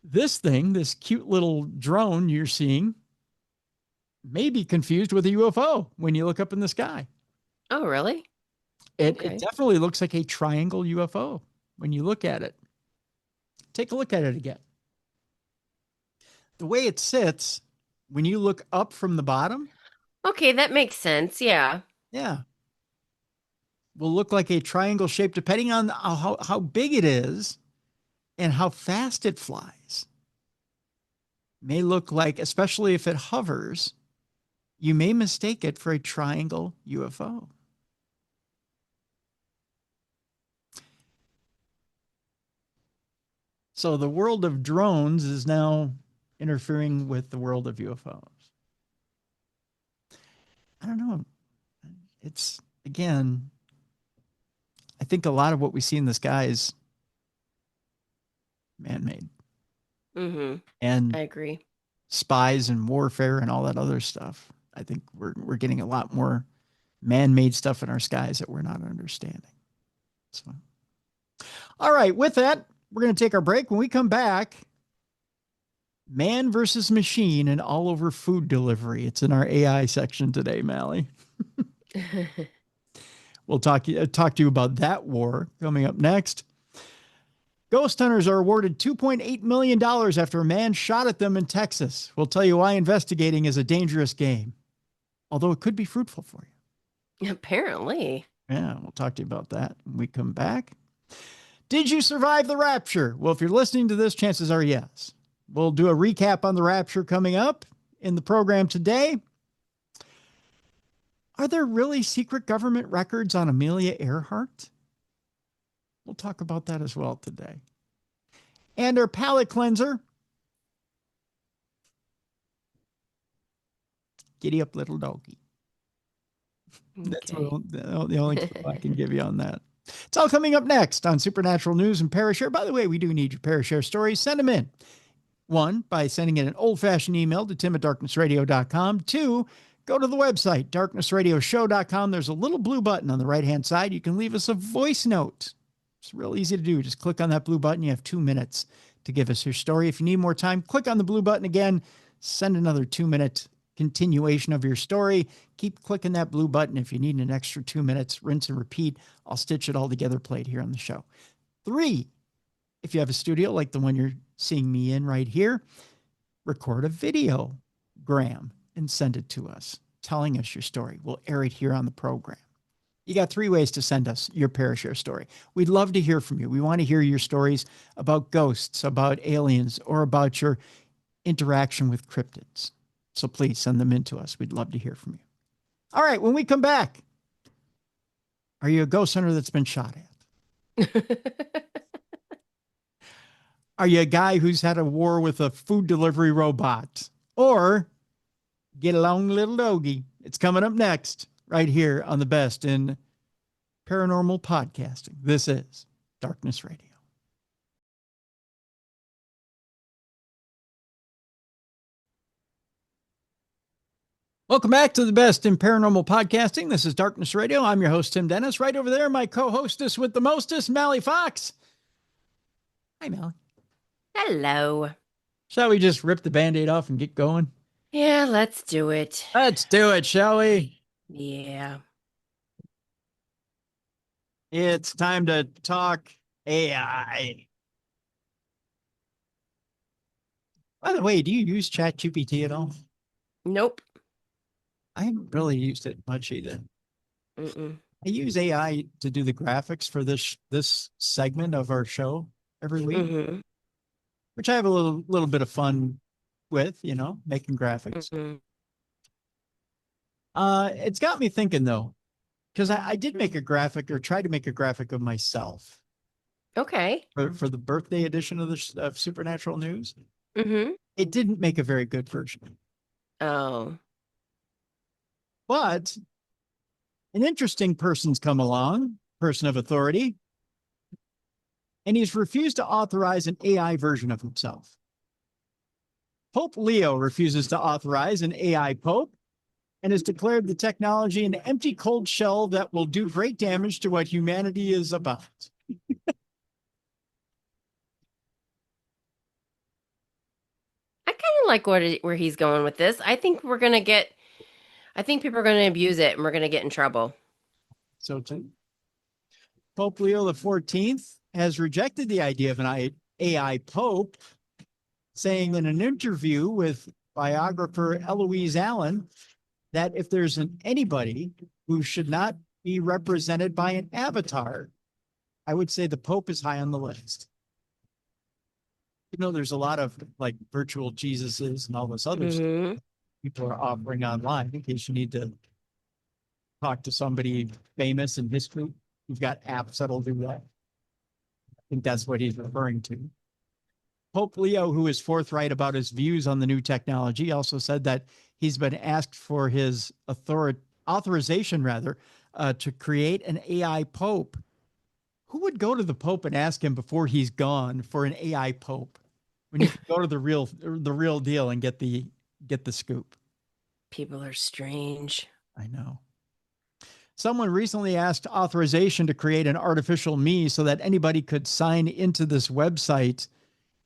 This thing, this cute little drone you're seeing, may be confused with a UFO when you look up in the sky. Oh, really? It definitely looks like a triangle UFO when you look at it. Take a look at it again. The way it sits, when you look up from the bottom. Okay, that makes sense. Yeah. Yeah. Will look like a triangle shape depending on how big it is and how fast it flies. May look like, especially if it hovers, you may mistake it for a triangle UFO. So the world of drones is now interfering with the world of UFOs. I don't know. It's, again, I think a lot of what we see in the sky is man-made. Mm-hmm. And I agree. Spies and warfare and all that other stuff. I think we're getting a lot more man-made stuff in our skies that we're not understanding. So, all right, with that, we're going to take our break. When we come back, man versus machine and all over food delivery. It's in our AI section today, Mallie. We'll talk to you about that war coming up next. Ghost hunters are awarded $2.8 million after a man shot at them in Texas. We'll tell you why investigating is a dangerous game, although it could be fruitful for you. Apparently. Yeah, we'll talk to you about that when we come back. Did you survive the rapture? Well, if you're listening to this, chances are yes. We'll do a recap on the rapture coming up in the program today. Are there really secret government records on Amelia Earhart? We'll talk about that as well today. And our palate cleanser. Giddy up, little doggy. Okay. That's the only clue I can give you on that. It's all coming up next on Supernatural News and Parashare. By the way, we do need your Parashare stories. Send them in. 1, by sending in an old-fashioned email to tim@darknessradio.com. 2, go to the website, darknessradioshow.com. There's a little blue button on the right-hand side. You can leave us a voice note. It's real easy to do. Just click on that blue button. You have 2 minutes to give us your story. If you need more time, click on the blue button again. Send another 2-minute continuation of your story. Keep clicking that blue button. If you need an extra 2 minutes, rinse and repeat. I'll stitch it all together, play it here on the show. 3, if you have a studio like the one you're seeing me in right here, record a videogram and send it to us, telling us your story. We'll air it here on the program. You got 3 ways to send us your Parashare story. We'd love to hear from you. We want to hear your stories about ghosts, about aliens, or about your interaction with cryptids. So please send them in to us. We'd love to hear from you. All right, when we come back, are you a ghost hunter that's been shot at? Are you a guy who's had a war with a food delivery robot? Or get along, little doggy. It's coming up next, right here on the best in paranormal podcasting. This is Darkness Radio. Welcome back to the best in paranormal podcasting. This is Darkness Radio. I'm your host, Tim Dennis. Right over there, my co-hostess with the mostest, Mallie Fox. Hi, Mallie. Hello. Shall we just rip the Band-Aid off and get going? Yeah, let's do it. Let's do it, shall we? Yeah. It's time to talk AI. By the way, do you use ChatGPT at all? Nope. I haven't really used it much either. Mm-mm. I use AI to do the graphics for this segment of our show every week, which I have a little bit of fun with, making graphics. It's got me thinking though, because I did make a graphic or tried to make a graphic of myself. Okay. For the birthday edition of Supernatural News. Mm-hmm. It didn't make a very good version. Oh. But an interesting person's come along, person of authority, and he's refused to authorize an AI version of himself. Pope Leo refuses to authorize an AI pope and has declared the technology an empty cold shell that will do great damage to what humanity is about. I kind of like where he's going with this. I think people are going to abuse it and we're going to get in trouble. So Pope Leo the 14th has rejected the idea of an AI pope, saying in an interview with biographer Eloise Allen that if there's anybody who should not be represented by an avatar, I would say the Pope is high on the list. There's a lot of like virtual Jesuses and all this other stuff people are offering online in case you need to talk to somebody famous in history. You've got apps that'll do that. I think that's what he's referring to. Pope Leo, who is forthright about his views on the new technology, also said that he's been asked for his authorization to create an AI pope. Who would go to the Pope and ask him before he's gone for an AI pope when you can go to the real deal and get the scoop? People are strange. I know. Someone recently asked authorization to create an artificial me so that anybody could sign into this website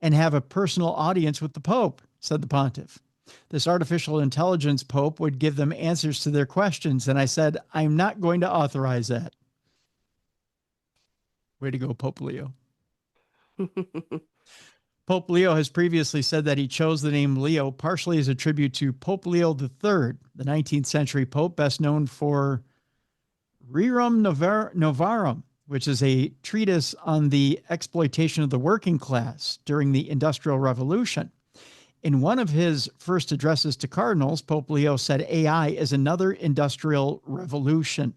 and have a personal audience with the Pope, said the pontiff. This artificial intelligence Pope would give them answers to their questions. And I said, I'm not going to authorize that. Way to go, Pope Leo. Pope Leo has previously said that he chose the name Leo partially as a tribute to Pope Leo III, the 19th century Pope, best known for Rerum Novarum, which is a treatise on the exploitation of the working class during the Industrial Revolution. In one of his first addresses to cardinals, Pope Leo said AI is another industrial revolution.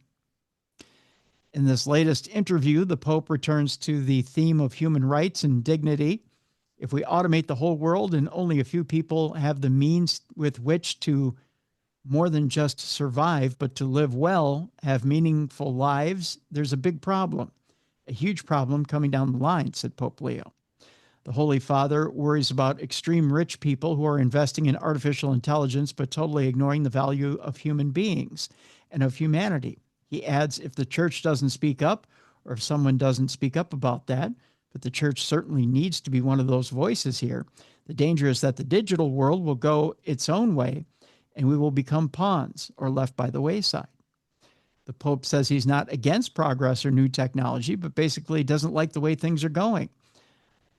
In this latest interview, the Pope returns to the theme of human rights and dignity. If we automate the whole world and only a few people have the means with which to more than just survive, but to live well, have meaningful lives, there's a big problem, a huge problem coming down the line, said Pope Leo. The Holy Father worries about extreme rich people who are investing in artificial intelligence, but totally ignoring the value of human beings and of humanity. He adds, if the church doesn't speak up, or if someone doesn't speak up about that, but the church certainly needs to be one of those voices here. The danger is that the digital world will go its own way, and we will become pawns or left by the wayside. The Pope says he's not against progress or new technology, but basically doesn't like the way things are going.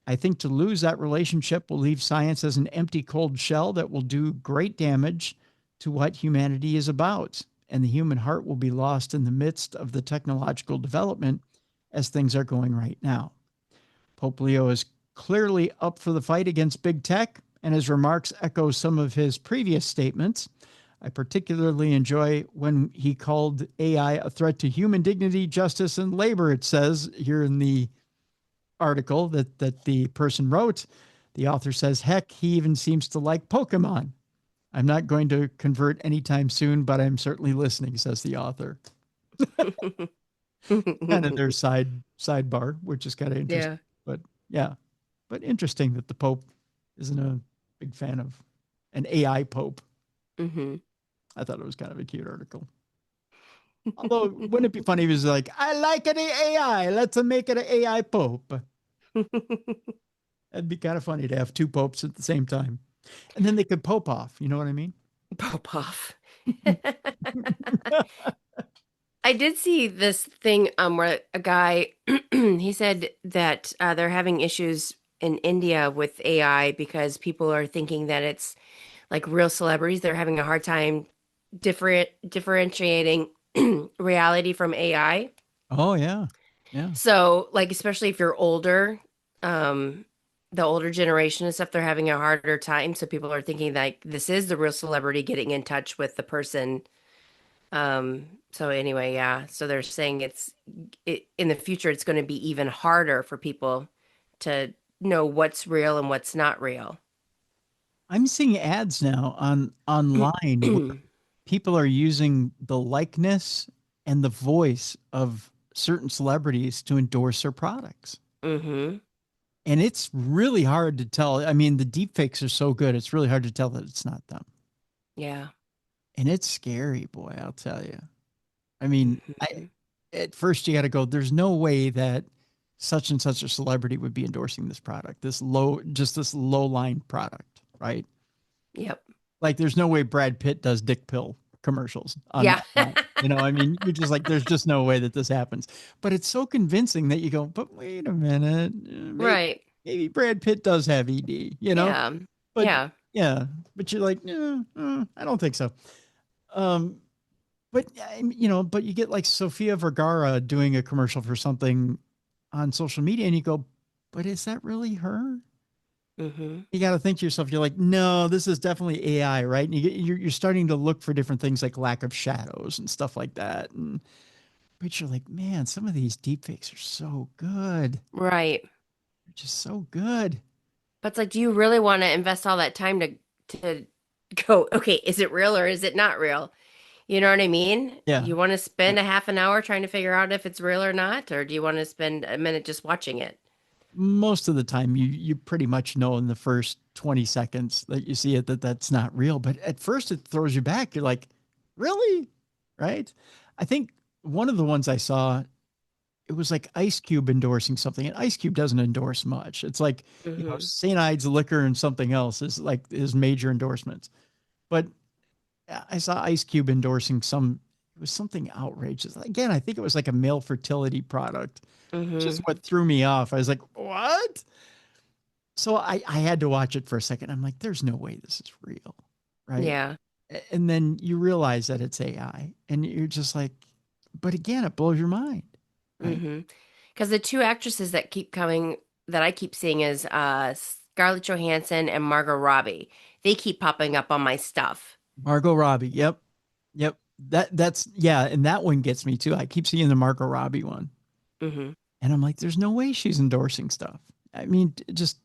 I think to lose that relationship will leave science as an empty, cold shell that will do great damage to what humanity is about, and the human heart will be lost in the midst of the technological development as things are going right now. Pope Leo is clearly up for the fight against big tech, and his remarks echo some of his previous statements. I particularly enjoy when he called AI a threat to human dignity, justice, and labor, it says here in the article that the person wrote. The author says, heck, he even seems to like Pokemon. I'm not going to convert anytime soon, but I'm certainly listening, says the author. Kind of their sidebar, which is kind of interesting. Yeah. But yeah, but interesting that the Pope isn't a big fan of an AI Pope. Mm-hmm. I thought it was kind of a cute article. Although, wouldn't it be funny if he was like, I like an AI, let's make it an AI Pope. That'd be kind of funny to have two popes at the same time. And then they could pope off, you know what I mean? Pope off. I did see this thing where a guy, he said that they're having issues in India with AI because people are thinking that it's like real celebrities. They're having a hard time differentiating reality from AI. Oh, yeah. Yeah. So, like, especially if you're older, the older generation and stuff, they're having a harder time. So people are thinking like this is the real celebrity getting in touch with the person. So anyway, yeah. So they're saying in the future, it's going to be even harder for people to know what's real and what's not real. I'm seeing ads now online where people are using the likeness and the voice of certain celebrities to endorse their products. Mm-hmm. And it's really hard to tell. I mean, the deepfakes are so good. It's really hard to tell that it's not them. Yeah. And it's scary, boy, I'll tell you. I mean, at first you got to go, there's no way that such and such a celebrity would be endorsing this product, this low line product, right? Yep. Like there's no way Brad Pitt does dick pill commercials. Yeah. You know, I mean, you're just like, there's just no way that this happens. But it's so convincing that you go, but wait a minute. Right. Maybe Brad Pitt does have ED, you know? Yeah. But, yeah. Yeah. But you're like, I don't think so. But, you know, but you get like Sofia Vergara doing a commercial for something on social media and you go, but is that really her? Mm-hmm. You got to think to yourself, you're like, no, this is definitely AI, right? And you're starting to look for different things like lack of shadows and stuff like that. But you're like, man, some of these deepfakes are so good. Right. They're just so good. But it's like, do you really want to invest all that time to go, okay, is it real or is it not real? You know what I mean? Yeah. You want to spend a half an hour trying to figure out if it's real or not? Or do you want to spend a minute just watching it? Most of the time, you pretty much know in the first 20 seconds that you see it, that's not real. But at first it throws you back. You're like, really? Right? I think one of the ones I saw, it was like Ice Cube endorsing something, and Ice Cube doesn't endorse much. It's like, St. Ides liquor and something else is like his major endorsements. But I saw Ice Cube endorsing it was something outrageous. Again, I think it was like a male fertility product, which is what threw me off. I was like, what? So I had to watch it for a second. I'm like, there's no way this is real. Right. Yeah. And then you realize that it's AI, and you're just like, but again, it blows your mind. Right? Because the two actresses that keep coming, that I keep seeing, is Scarlett Johansson and Margot Robbie. They keep popping up on my stuff. Margot Robbie. Yep. That's and that one gets me too. I keep seeing the Margot Robbie one. And I'm like, there's no way she's endorsing stuff. I mean, just,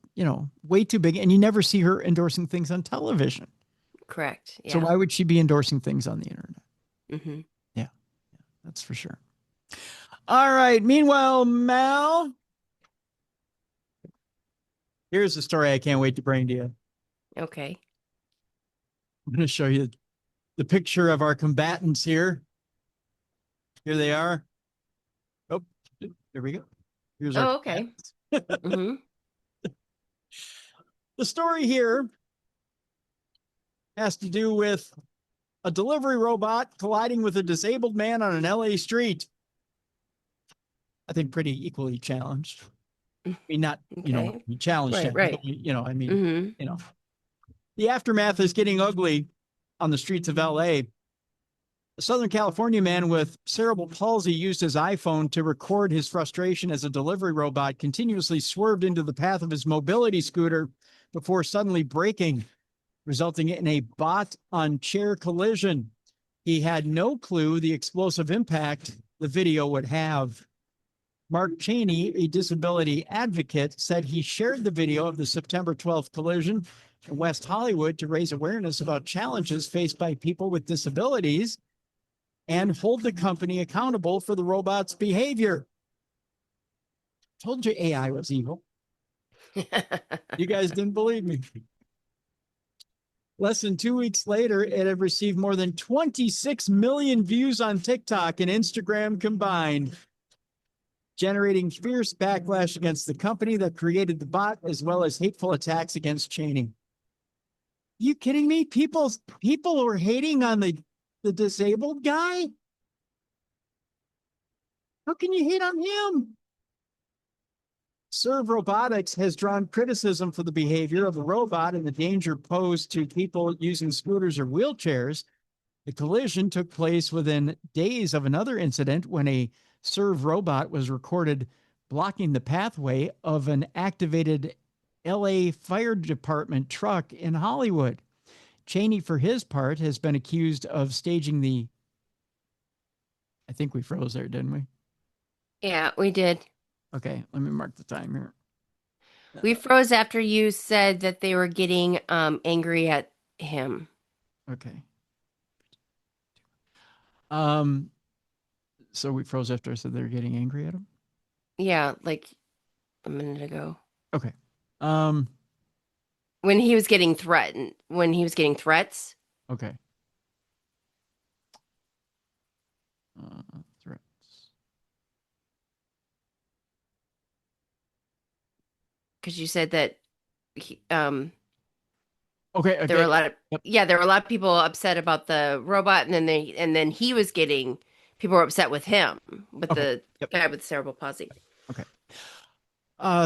way too big. And you never see her endorsing things on television. Correct. Yeah. So why would she be endorsing things on the internet? Yeah, that's for sure. All right. Meanwhile, Mal, here's a story I can't wait to bring to you. Okay. I'm going to show you the picture of our combatants here. Here they are. Oh, there we go. Here's our okay. The story here has to do with a delivery robot colliding with a disabled man on an LA street. I think pretty equally challenged. I mean, not, he challenged him. Right. The aftermath is getting ugly on the streets of LA. A Southern California man with cerebral palsy used his iPhone to record his frustration as a delivery robot continuously swerved into the path of his mobility scooter before suddenly braking, resulting in a bot-on-chair collision. He had no clue the explosive impact the video would have. Mark Cheney, a disability advocate, said he shared the video of the September 12th collision in West Hollywood to raise awareness about challenges faced by people with disabilities and hold the company accountable for the robot's behavior. Told you AI was evil. You guys didn't believe me. Less than 2 weeks later, it had received more than 26 million views on TikTok and Instagram combined, generating fierce backlash against the company that created the bot, as well as hateful attacks against Cheney. Are you kidding me? People were hating on the disabled guy? How can you hate on him? Serve Robotics has drawn criticism for the behavior of the robot and the danger posed to people using scooters or wheelchairs. The collision took place within days of another incident when a Serve robot was recorded blocking the pathway of an activated LA Fire Department truck in Hollywood. Cheney, for his part, has been accused of staging I think we froze there, didn't we? Yeah, we did. Okay, let me mark the time here. We froze after you said that they were getting angry at him. Okay. So we froze after I said they were getting angry at him? Yeah, like a minute ago. Okay. When he was getting threatened, when he was getting threats. Okay. Threats. Because you said that he, okay. There were a lot of there were a lot of people upset about the robot, and then he was getting, people were upset with him, with the guy with cerebral palsy. Okay.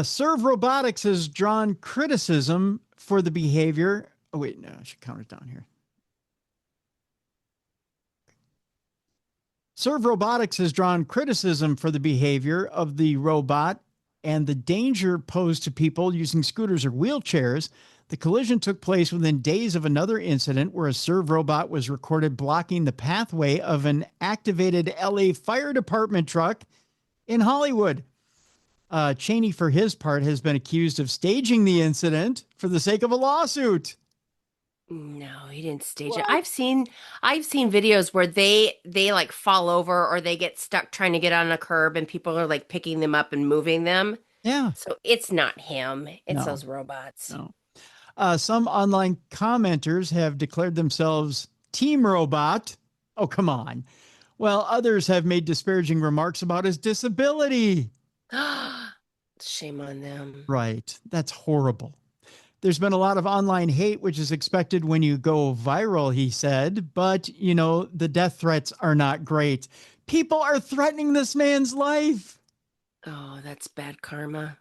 Serve Robotics has drawn criticism for the behavior. Oh wait, no, I should count it down here. Serve Robotics has drawn criticism for the behavior of the robot and the danger posed to people using scooters or wheelchairs. The collision took place within days of another incident where a Serve robot was recorded blocking the pathway of an activated LA Fire Department truck in Hollywood. Cheney, for his part, has been accused of staging the incident for the sake of a lawsuit. No, he didn't stage it. I've seen videos where they like fall over or they get stuck trying to get on a curb and people are like picking them up and moving them. Yeah. So it's not him. It's those robots. No. Some online commenters have declared themselves Team Robot. Oh, come on. While others have made disparaging remarks about his disability. Shame on them. Right. That's horrible. There's been a lot of online hate, which is expected when you go viral, he said. But, you know, the death threats are not great. People are threatening this man's life. Oh, that's bad karma.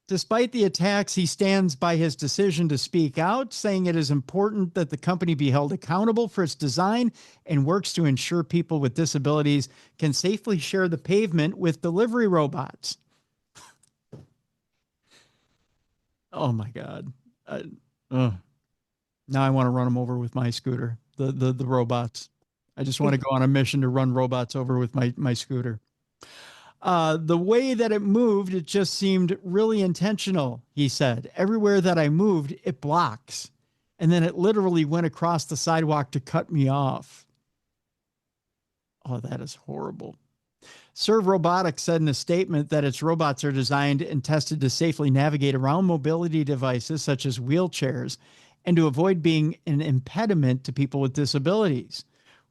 Despite the attacks, he stands by his decision to speak out, saying it is important that the company be held accountable for its design and works to ensure people with disabilities can safely share the pavement with delivery robots. Oh, my God. Now I want to run them over with my scooter, the robots. I just want to go on a mission to run robots over with my scooter. The way that it moved, it just seemed really intentional, he said. Everywhere that I moved, it blocks. And then it literally went across the sidewalk to cut me off. Oh, that is horrible. Serve Robotics said in a statement that its robots are designed and tested to safely navigate around mobility devices such as wheelchairs and to avoid being an impediment to people with disabilities.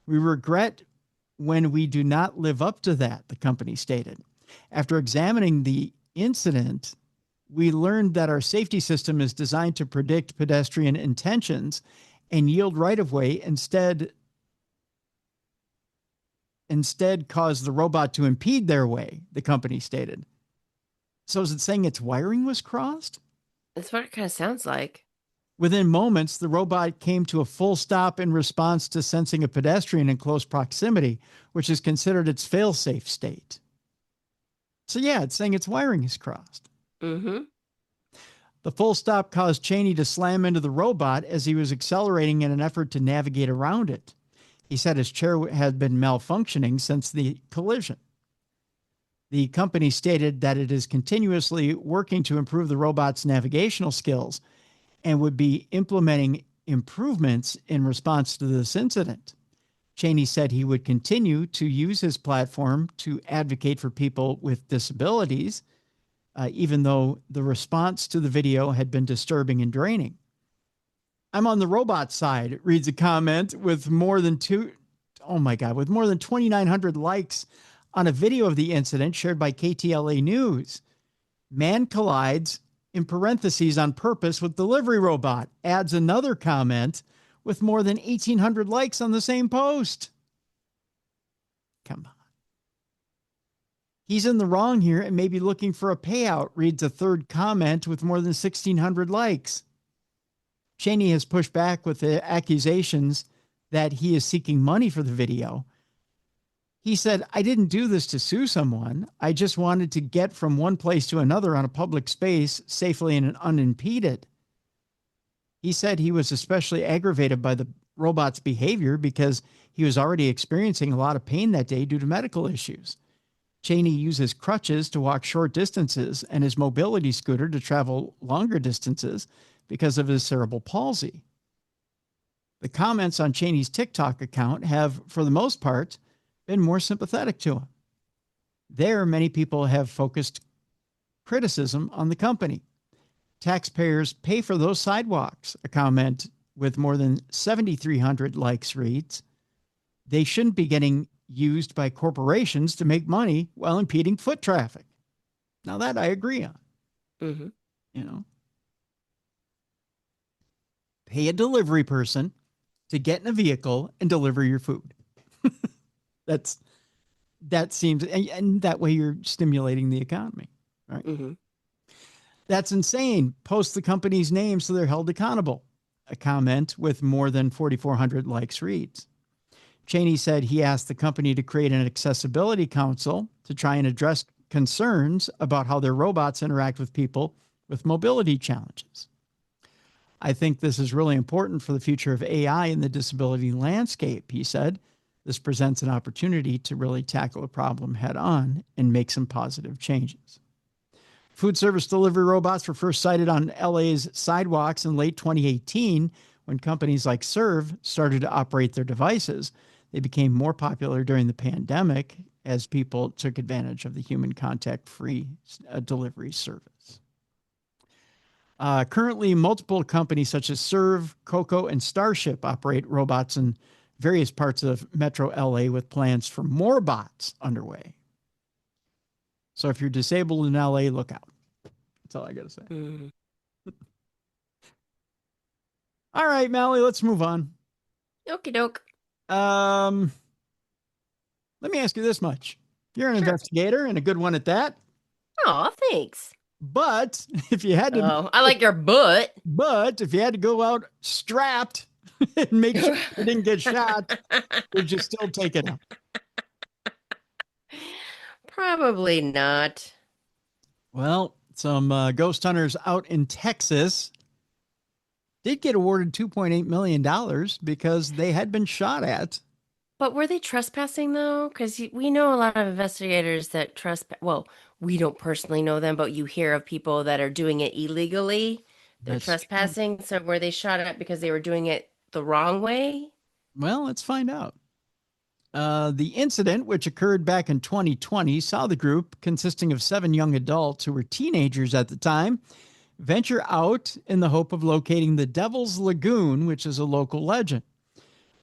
We regret when we do not live up to that, the company stated. After examining the incident, we learned that our safety system is designed to predict pedestrian intentions and yield right-of-way instead cause the robot to impede their way, the company stated. So is it saying its wiring was crossed? That's what it kind of sounds like. Within moments, the robot came to a full stop in response to sensing a pedestrian in close proximity, which is considered its fail-safe state. So yeah, it's saying its wiring is crossed. Mm-hmm. The full stop caused Cheney to slam into the robot as he was accelerating in an effort to navigate around it. He said his chair had been malfunctioning since the collision. The company stated that it is continuously working to improve the robot's navigational skills and would be implementing improvements in response to this incident. Cheney said he would continue to use his platform to advocate for people with disabilities, even though the response to the video had been disturbing and draining. I'm on the robot side, reads a comment with more than 2,900 likes on a video of the incident shared by KTLA News. Man collides, in parentheses, on purpose with delivery robot, adds another comment with more than 1,800 likes on the same post. Come on. He's in the wrong here and may be looking for a payout, reads a third comment with more than 1,600 likes. Cheney has pushed back with the accusations that he is seeking money for the video. He said, I didn't do this to sue someone. I just wanted to get from one place to another on a public space safely and unimpeded. He said he was especially aggravated by the robot's behavior because he was already experiencing a lot of pain that day due to medical issues. Cheney uses crutches to walk short distances and his mobility scooter to travel longer distances because of his cerebral palsy. The comments on Cheney's TikTok account have, for the most part, been more sympathetic to him. There, many people have focused criticism on the company. Taxpayers pay for those sidewalks, a comment with more than 7,300 likes reads. They shouldn't be getting used by corporations to make money while impeding foot traffic. Now that I agree on. Mm-hmm. You know, pay a delivery person to get in a vehicle and deliver your food. That seems, and that way you're stimulating the economy, right? Mm-hmm. That's insane. Post the company's name so they're held accountable. A comment with more than 4,400 likes reads. Cheney said he asked the company to create an accessibility council to try and address concerns about how their robots interact with people with mobility challenges. I think this is really important for the future of AI in the disability landscape, he said. This presents an opportunity to really tackle a problem head on and make some positive changes. Food service delivery robots were first sighted on LA's sidewalks in late 2018 when companies like Serve started to operate their devices. They became more popular during the pandemic as people took advantage of the human contact-free delivery service. Currently, multiple companies such as Serve, Coco, and Starship operate robots in various parts of Metro LA with plans for more bots underway. So if you're disabled in LA, look out. That's all I got to say. Mm. All right, Mallie, let's move on. Okie doke. Let me ask you this much. You're an investigator and a good one at that. Oh, thanks. But if you had to, I like your butt. But if you had to go out strapped and make sure you didn't get shot, would you still take it up? Probably not. Well, some ghost hunters out in Texas did get awarded $2.8 million because they had been shot at. But were they trespassing, though? Because we know a lot of investigators that trespass. Well, we don't personally know them, but you hear of people that are doing it illegally. They're That's trespassing. True. So were they shot at because they were doing it the wrong way? Well, let's find out. The incident, which occurred back in 2020, saw the group, consisting of 7 young adults who were teenagers at the time, venture out in the hope of locating the Devil's Lagoon, which is a local legend.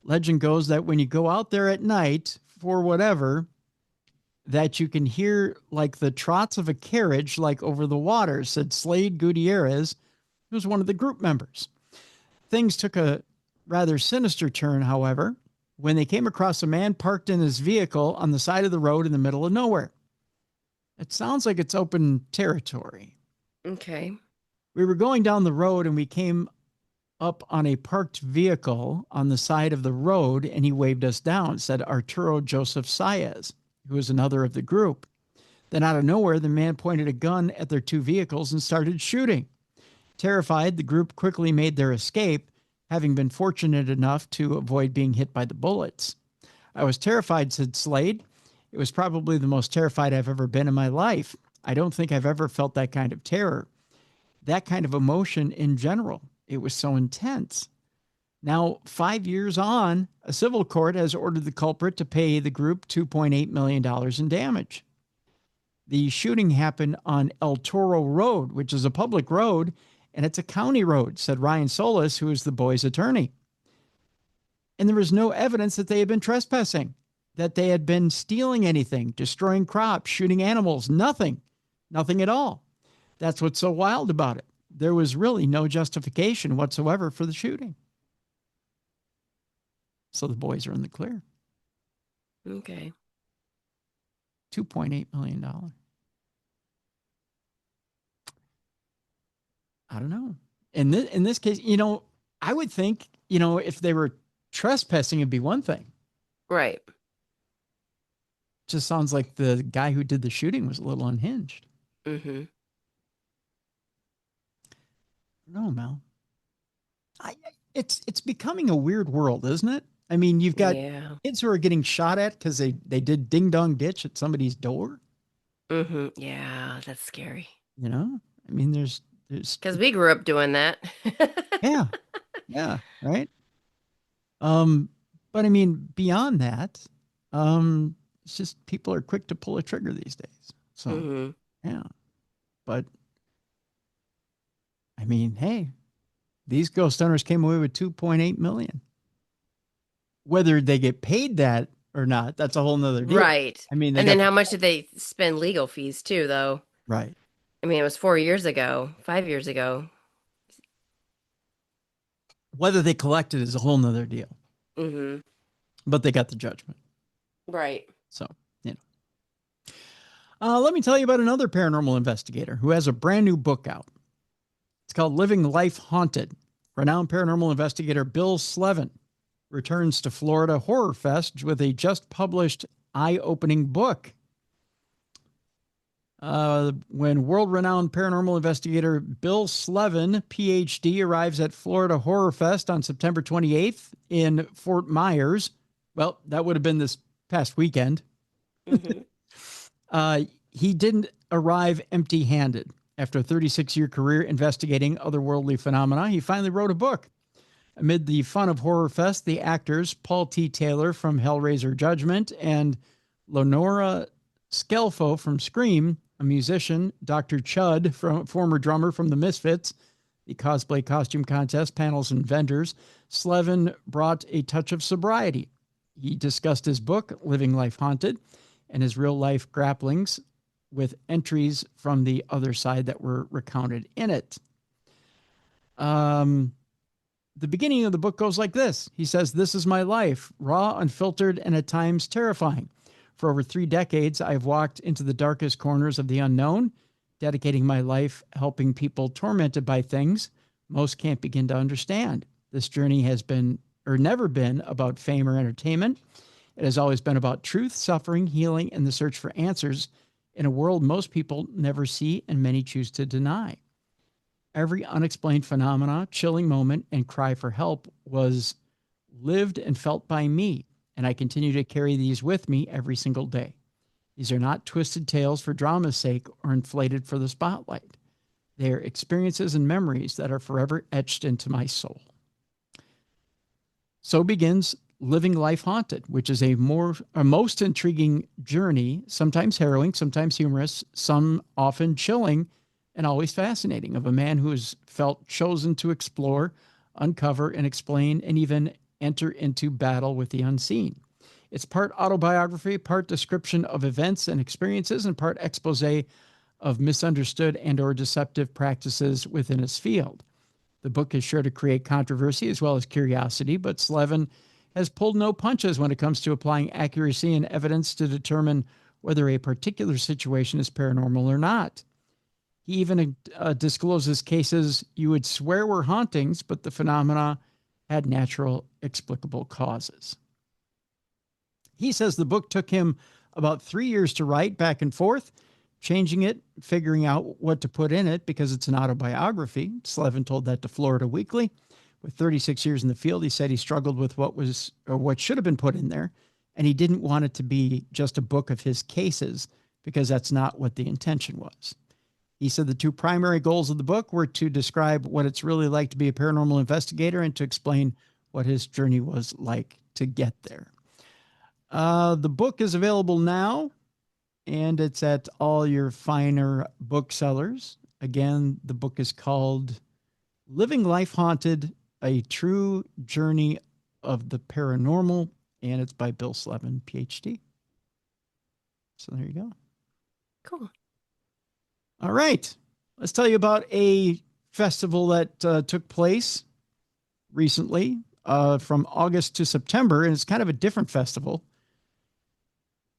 Legend goes that when you go out there at night, for whatever, that you can hear like the trots of a carriage like over the water, said Slade Gutierrez, who was one of the group members. Things took a rather sinister turn, however, when they came across a man parked in his vehicle on the side of the road in the middle of nowhere. It sounds like it's open territory. Okay. We were going down the road and we came up on a parked vehicle on the side of the road, and he waved us down, said Arturo Joseph Saez, who was another of the group. Then out of nowhere, the man pointed a gun at their 2 vehicles and started shooting. Terrified, the group quickly made their escape, having been fortunate enough to avoid being hit by the bullets. I was terrified, said Slade. It was probably the most terrified I've ever been in my life. I don't think I've ever felt that kind of terror, that kind of emotion in general. It was so intense. Now, 5 years on, a civil court has ordered the culprit to pay the group $2.8 million in damage. The shooting happened on El Toro Road, which is a public road, and it's a county road, said Ryan Solis, who is the boy's attorney. And there was no evidence that they had been trespassing, that they had been stealing anything, destroying crops, shooting animals, nothing at all. That's what's so wild about it. There was really no justification whatsoever for the shooting. So the boys are in the clear. Okay. $2.8 million. I don't know. In this case, I would think, if they were trespassing, it'd be one thing. Right. Just sounds like the guy who did the shooting was a little unhinged. Mm-hmm. No, Mel. It's becoming a weird world, isn't it? I mean, you've got kids who are getting shot at because they did ding dong ditch at somebody's door. Mm-hmm. Yeah, that's scary. I mean, there's because we grew up doing that. yeah, right. But I mean, beyond that, it's just people are quick to pull a trigger these days. So yeah, but I mean, hey, these ghost hunters came away with $2.8 million. Whether they get paid that or not, that's a whole nother deal. Right. I mean, and then how much did they spend legal fees too, though? Right. I mean, it was 5 years ago. Whether they collected is a whole nother deal. Mm-hmm. But they got the judgment. Right. So, let me tell you about another paranormal investigator who has a brand new book out. It's called Living Life Haunted. Renowned paranormal investigator Bill Slevin returns to Florida Horror Fest with a just published eye-opening book. When world-renowned paranormal investigator Bill Slevin, PhD, arrives at Florida Horror Fest on September 28th in Fort Myers, well, that would have been this past weekend. Mm-hmm. He didn't arrive empty-handed. After a 36-year career investigating otherworldly phenomena, he finally wrote a book. Amid the fun of Horror Fest, the actors Paul T. Taylor from Hellraiser Judgment and Lenora Scelfo from Scream, a musician, Dr. Chud, former drummer from the Misfits, the cosplay costume contest, panels, and vendors, Slevin brought a touch of sobriety. He discussed his book, Living Life Haunted, and his real-life grapplings with entries from the other side that were recounted in it. The beginning of the book goes like this. He says, "This is my life, raw, unfiltered, and at times terrifying. For over 3 decades, I have walked into the darkest corners of the unknown, dedicating my life helping people tormented by things most can't begin to understand. This journey has been, or never been, about fame or entertainment. It has always been about truth, suffering, healing, and the search for answers in a world most people never see and many choose to deny. Every unexplained phenomena, chilling moment, and cry for help was lived and felt by me, and I continue to carry these with me every single day. These are not twisted tales for drama's sake or inflated for the spotlight. They are experiences and memories that are forever etched into my soul." So begins Living Life Haunted, which is a most intriguing journey, sometimes harrowing, sometimes humorous, some often chilling, and always fascinating, of a man who has felt chosen to explore, uncover, and explain, and even enter into battle with the unseen. It's part autobiography, part description of events and experiences, and part expose of misunderstood and or deceptive practices within his field. The book is sure to create controversy as well as curiosity, but Slevin has pulled no punches when it comes to applying accuracy and evidence to determine whether a particular situation is paranormal or not. He even discloses cases you would swear were hauntings, but the phenomena had natural, explicable causes. He says the book took him about 3 years to write, back and forth, changing it, figuring out what to put in it because it's an autobiography. Slevin told that to Florida Weekly. With 36 years in the field, he said he struggled with what should have been put in there, and he didn't want it to be just a book of his cases because that's not what the intention was. He said the 2 primary goals of the book were to describe what it's really like to be a paranormal investigator and to explain what his journey was like to get there. The book is available now, and it's at all your finer booksellers. Again, the book is called Living Life Haunted, A True Journey of the Paranormal, and it's by Bill Slevin, PhD. So there you go. Cool. All right. Let's tell you about a festival that took place recently from August to September, and it's kind of a different festival.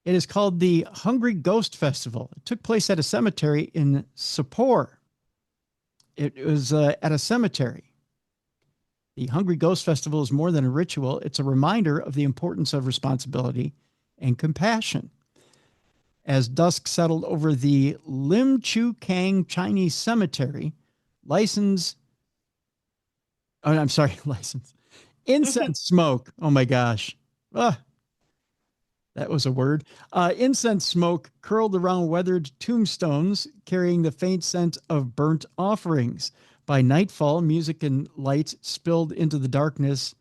It is called the Hungry Ghost Festival. It took place at a cemetery in Sapor. It was at a cemetery. The Hungry Ghost Festival is more than a ritual. It's a reminder of the importance of responsibility and compassion. As dusk settled over the Lim Chu Kang Chinese Cemetery, incense smoke. Oh my gosh. That was a word. Incense smoke curled around weathered tombstones, carrying the faint scent of burnt offerings. By nightfall, music and lights spilled into the darkness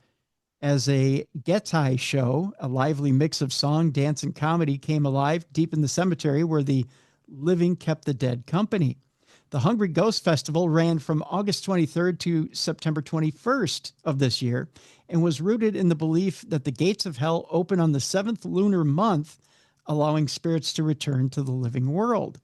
as a Getai show, a lively mix of song, dance, and comedy, came alive deep in the cemetery where the living kept the dead company. The Hungry Ghost Festival ran from August 23rd to September 21st of this year and was rooted in the belief that the gates of hell open on the 7th lunar month, allowing spirits to return to the living world.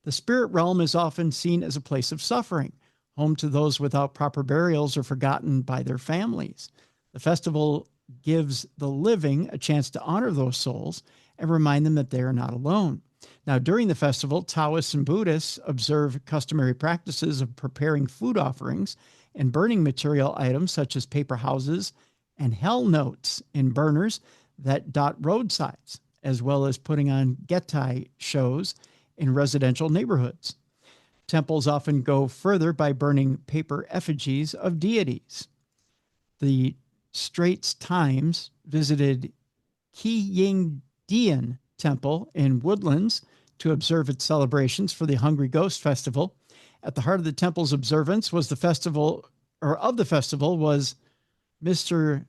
The spirit realm is often seen as a place of suffering, home to those without proper burials or forgotten by their families. The festival gives the living a chance to honor those souls and remind them that they are not alone. Now, during the festival, Taoists and Buddhists observe customary practices of preparing food offerings and burning material items such as paper houses and hell notes in burners that dot roadsides, as well as putting on Getai shows in residential neighborhoods. Temples often go further by burning paper effigies of deities. The Straits Times visited Ki Ying Dian Temple in Woodlands to observe its celebrations for the Hungry Ghost Festival. At the heart of the temple's observance was the festival was Mr.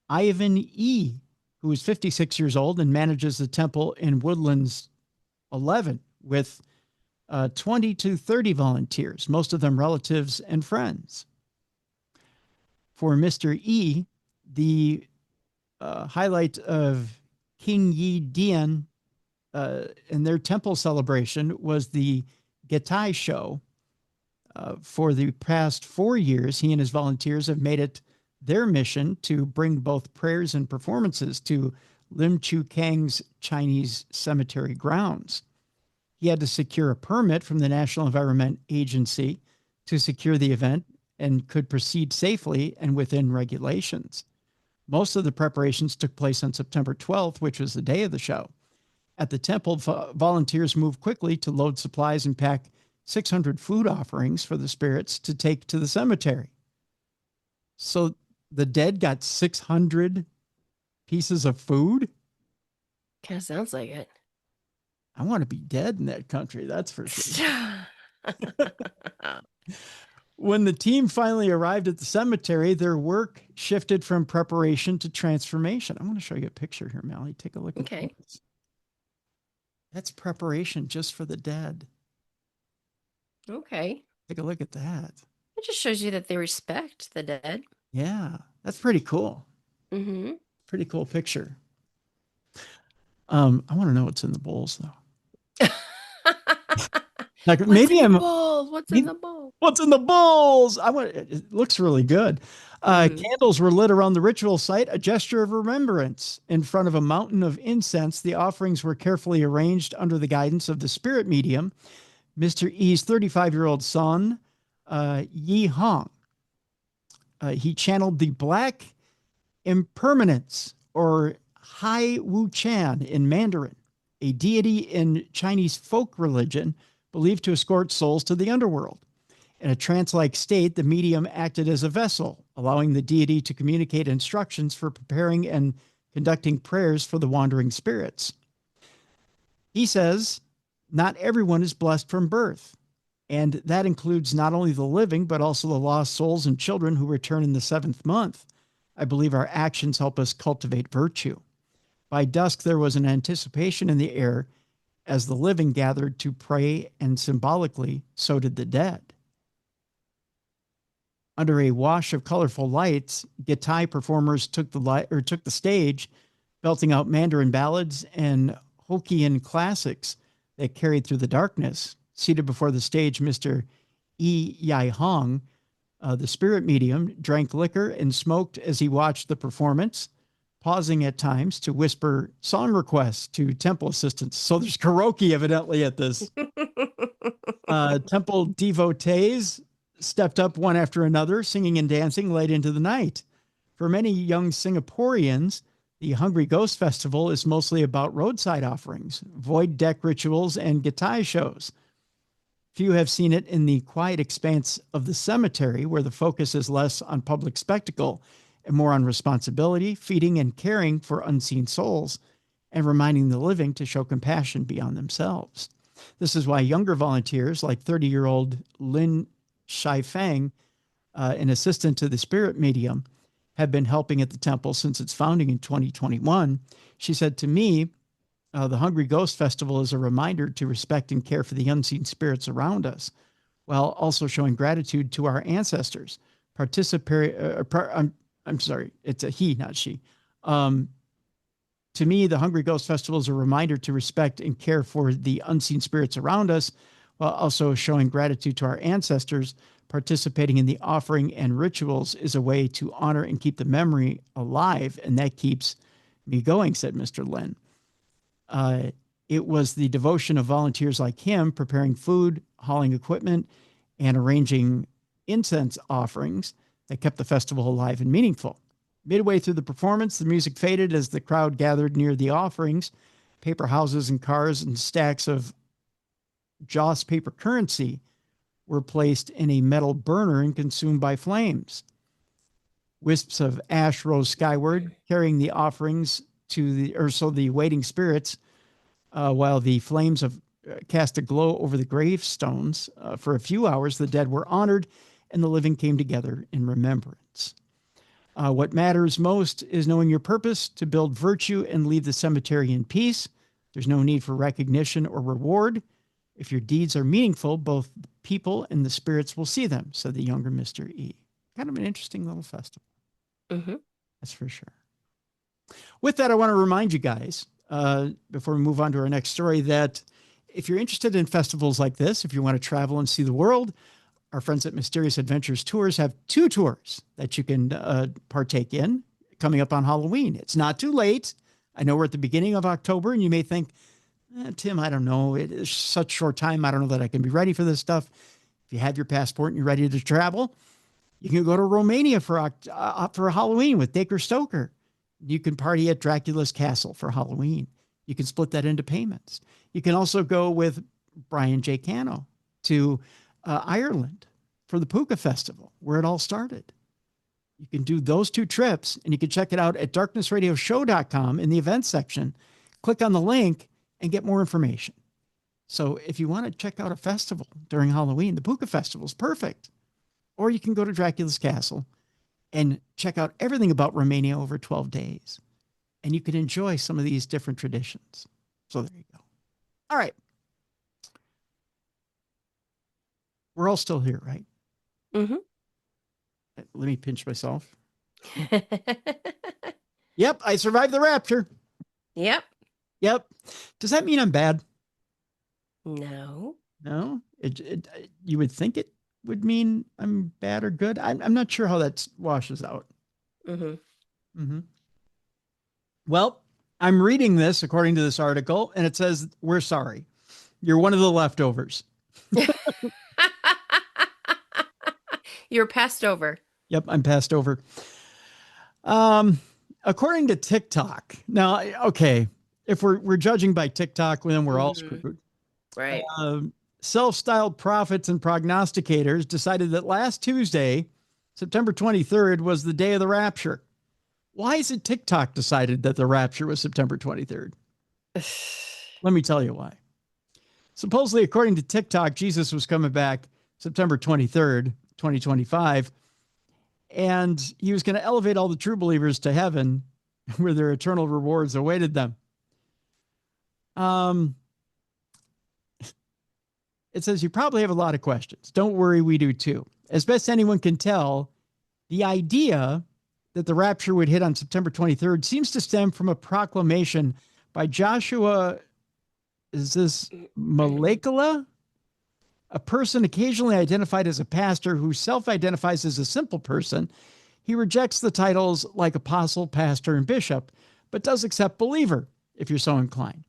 Ivan E., who is 56 years old and manages the temple in Woodlands 11 with 20 to 30 volunteers, most of them relatives and friends. For Mr. E, the highlight of King Yi Dian and their temple celebration was the Getai show. For the past 4 years, he and his volunteers have made it their mission to bring both prayers and performances to Lim Chu Kang's Chinese cemetery grounds. He had to secure a permit from the National Environment Agency to secure the event and could proceed safely and within regulations. Most of the preparations took place on September 12th, which was the day of the show. At the temple, volunteers moved quickly to load supplies and pack 600 food offerings for the spirits to take to the cemetery. So the dead got 600 pieces of food? Kind of sounds like it. I want to be dead in that country, that's for sure. When the team finally arrived at the cemetery, their work shifted from preparation to transformation. I want to show you a picture here, Mallie. Take a look at this. That's preparation just for the dead. Okay. Take a look at that. It just shows you that they respect the dead. Yeah, that's pretty cool. Mm-hmm. Pretty cool picture. I want to know what's in the bowls, though. Like maybe I'm. What's in the bowl? What's in the bowls? It looks really good. Candles were lit around the ritual site, a gesture of remembrance. In front of a mountain of incense, the offerings were carefully arranged under the guidance of the spirit medium, Mr. E's 35-year-old son, Yi Hong. He channeled the Black Impermanence, or Hai Wu Chan in Mandarin, a deity in Chinese folk religion believed to escort souls to the underworld. In a trance-like state, the medium acted as a vessel, allowing the deity to communicate instructions for preparing and conducting prayers for the wandering spirits. He says, not everyone is blessed from birth, and that includes not only the living, but also the lost souls and children who return in the 7th month. I believe our actions help us cultivate virtue. By dusk, there was an anticipation in the air as the living gathered to pray, and symbolically, so did the dead. Under a wash of colorful lights, Getai performers took the stage, belting out Mandarin ballads and Hokkien classics that carried through the darkness. Seated before the stage, Mr. E. Yai Hong, the spirit medium, drank liquor and smoked as he watched the performance, pausing at times to whisper song requests to temple assistants. So there's karaoke evidently at this. Temple devotees stepped up one after another, singing and dancing late into the night. For many young Singaporeans, the Hungry Ghost Festival is mostly about roadside offerings, void deck rituals, and Getai shows. Few have seen it in the quiet expanse of the cemetery, where the focus is less on public spectacle and more on responsibility, feeding and caring for unseen souls, and reminding the living to show compassion beyond themselves. This is why younger volunteers like 30-year-old Lin Shifeng, an assistant to the spirit medium, have been helping at the temple since its founding in 2021. She said to me, the Hungry Ghost Festival is a reminder to respect and care for the unseen spirits around us, while also showing gratitude to our ancestors. I'm sorry, it's a he, not she. To me, the Hungry Ghost Festival is a reminder to respect and care for the unseen spirits around us, while also showing gratitude to our ancestors. Participating in the offering and rituals is a way to honor and keep the memory alive, and that keeps me going, said Mr. Lin. It was the devotion of volunteers like him, preparing food, hauling equipment, and arranging incense offerings, that kept the festival alive and meaningful. Midway through the performance, the music faded as the crowd gathered near the offerings. Paper houses and cars and stacks of Joss paper currency were placed in a metal burner and consumed by flames. Wisps of ash rose skyward, carrying the offerings to the waiting spirits, while the flames cast a glow over the gravestones. For a few hours, the dead were honored, and the living came together in remembrance. What matters most is knowing your purpose, to build virtue and leave the cemetery in peace. There's no need for recognition or reward. If your deeds are meaningful, both the people and the spirits will see them, said the younger Mr. E. Kind of an interesting little festival. Mm-hmm. That's for sure. With that, I want to remind you guys, before we move on to our next story, that if you're interested in festivals like this, if you want to travel and see the world, our friends at Mysterious Adventures Tours have 2 tours that you can partake in coming up on Halloween. It's not too late. I know we're at the beginning of October, and you may think, Tim, I don't know. It is such short time. I don't know that I can be ready for this stuff. If you have your passport and you're ready to travel, you can go to Romania for Halloween with Dacre Stoker. You can party at Dracula's Castle for Halloween. You can split that into payments. You can also go with Brian J. Cano to Ireland for the Puka Festival, where it all started. You can do those 2 trips, and you can check it out at darknessradioshow.com in the events section. Click on the link and get more information. So if you want to check out a festival during Halloween, the Puka Festival is perfect. Or you can go to Dracula's Castle and check out everything about Romania over 12 days. And you can enjoy some of these different traditions. So there you go. All right. We're all still here, right? Mm-hmm. Let me pinch myself. Yep, I survived the rapture. Yep. Does that mean I'm bad? No. No? You would think it would mean I'm bad or good. I'm not sure how that washes out. Mm-hmm. Mm-hmm. Well, I'm reading this according to this article, and it says, we're sorry. You're one of the leftovers. You're passed over. Yep, I'm passed over. According to TikTok. Now, okay, if we're judging by TikTok, then we're all screwed. Right. Self-styled prophets and prognosticators decided that last Tuesday, September 23rd, was the day of the rapture. Why is it TikTok decided that the rapture was September 23rd? Let me tell you why. Supposedly, according to TikTok, Jesus was coming back September 23rd, 2025, and he was going to elevate all the true believers to heaven where their eternal rewards awaited them. It says, you probably have a lot of questions. Don't worry, we do too. As best anyone can tell, the idea that the rapture would hit on September 23rd seems to stem from a proclamation by Joshua, is this Malekala? A person occasionally identified as a pastor who self-identifies as a simple person. He rejects the titles like apostle, pastor, and bishop, but does accept believer if you're so inclined.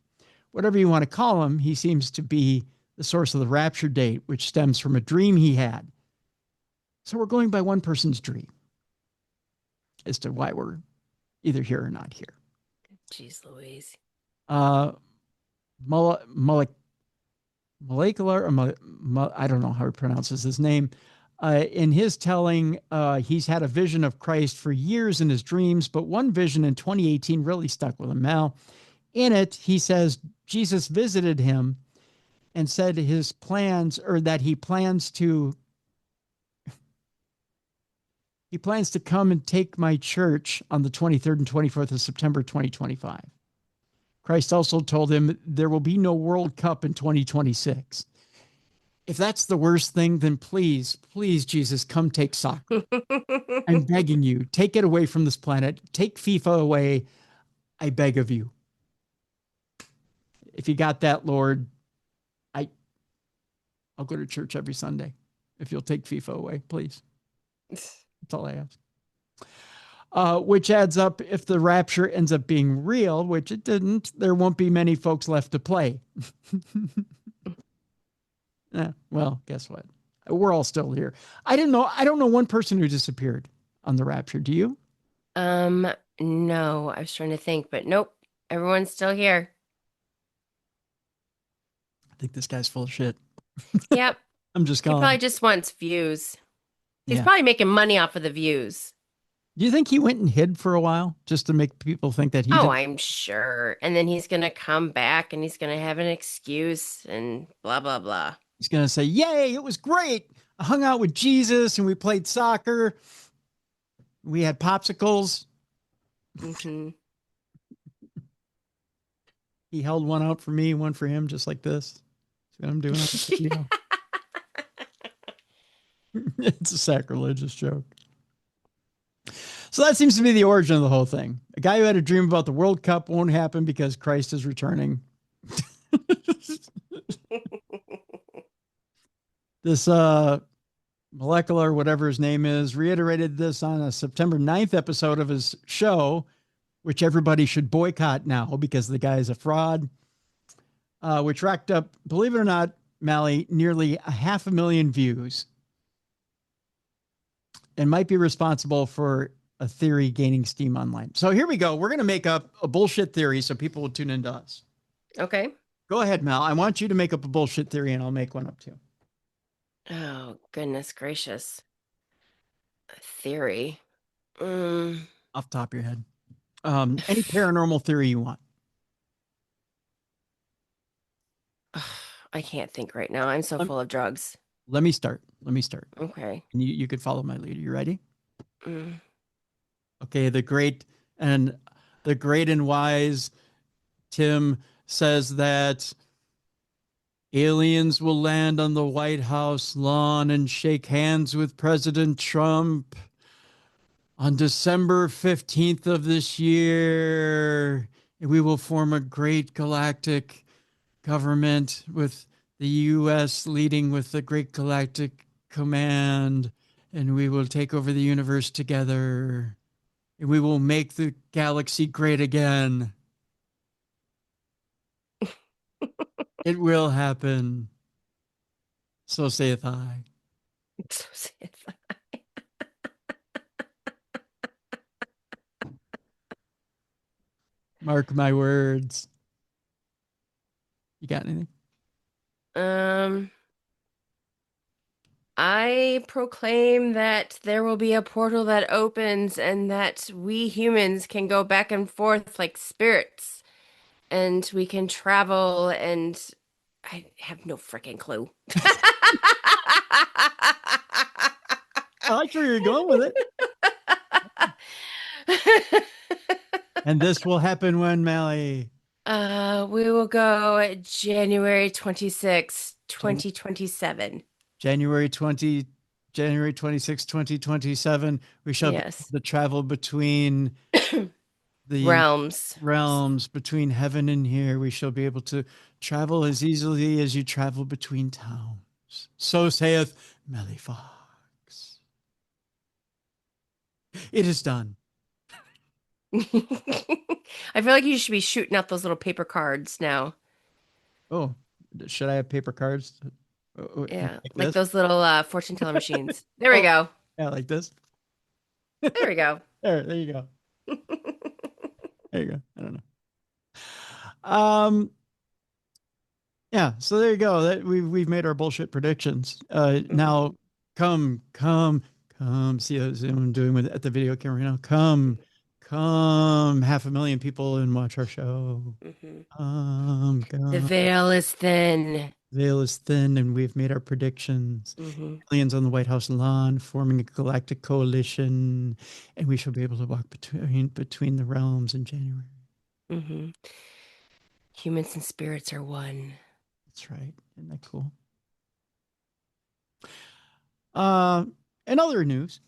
Whatever you want to call him, he seems to be the source of the rapture date, which stems from a dream he had. So we're going by one person's dream as to why we're either here or not here. Jeez Louise. Molecular, I don't know how he pronounces his name. In his telling, he's had a vision of Christ for years in his dreams, but one vision in 2018 really stuck with him. Now, in it, he says Jesus visited him and said his plans, or that he plans to come and take my church on the 23rd and 24th of September, 2025. Christ also told him there will be no World Cup in 2026. If that's the worst thing, then please, Jesus, come take soccer. I'm begging you, take it away from this planet. Take FIFA away. I beg of you. If you got that, Lord, I'll go to church every Sunday. If you'll take FIFA away, please. That's all I ask. Which adds up, if the rapture ends up being real, which it didn't, there won't be many folks left to play. Well, guess what? We're all still here. I don't know one person who disappeared on the rapture. Do you? No, I was trying to think, but nope. Everyone's still here. I think this guy's full of shit. Yep. I'm just He calling. probably just wants views. He's Yeah. probably making money off of the views. Do you think he went and hid for a while just to make people think that he did? I'm sure. And then he's going to come back and he's going to have an excuse and blah, blah, blah. He's going to say, yay, it was great. I hung out with Jesus and we played soccer. We had popsicles. Mm-hmm. He held one out for me, one for him, just like this. what I'm doing on the video. It's a sacrilegious joke. So that seems to be the origin of the whole thing. A guy who had a dream about the World Cup won't happen because Christ is returning. This molecular, whatever his name is, reiterated this on a September 9th episode of his show, which everybody should boycott now because the guy is a fraud, which racked up, believe it or not, Mallie, nearly 500,000 views and might be responsible for a theory gaining steam online. So here we go. We're going to make up a bullshit theory so people will tune into us. Okay. Go ahead, Mal. I want you to make up a bullshit theory and I'll make one up too. Oh, goodness gracious. A theory. Off the top of your head. Any paranormal theory you want. I can't think right now. I'm so full of drugs. Let me start. Okay. And you could follow my lead. Are you ready? Okay. The great and wise Tim says that aliens will land on the White House lawn and shake hands with President Trump on December 15th of this year. And we will form a great galactic government with the U.S. leading with the Great Galactic Command. And we will take over the universe together. And we will make the galaxy great again. It will happen. So saith I. So saith I. Mark my words. You got anything? I proclaim that there will be a portal that opens and that we humans can go back and forth like spirits and we can travel, and I have no freaking clue. I like where you're going with it. And this will happen when, Mallie? We will go January 26, 2027. January 26, 2027. We shall be able to travel between the realms between heaven and here. We shall be able to travel as easily as you travel between towns. So saith malliefox. It is done. I feel like you should be shooting out those little paper cards now. Oh, should I have paper cards? Yeah, like those little fortune teller machines. There we go. Yeah, like this. There we go. There you go. There you go. I don't know. Yeah, so there you go. That we've made our bullshit predictions. Now come. See what I'm doing with at the video camera now. Come, 500,000 people and watch our show. Come. The veil is thin. And we've made our predictions. Aliens on the White House lawn forming a galactic coalition, and we shall be able to walk between the realms in January. Humans and spirits are one. That's right. Isn't that cool? In other news,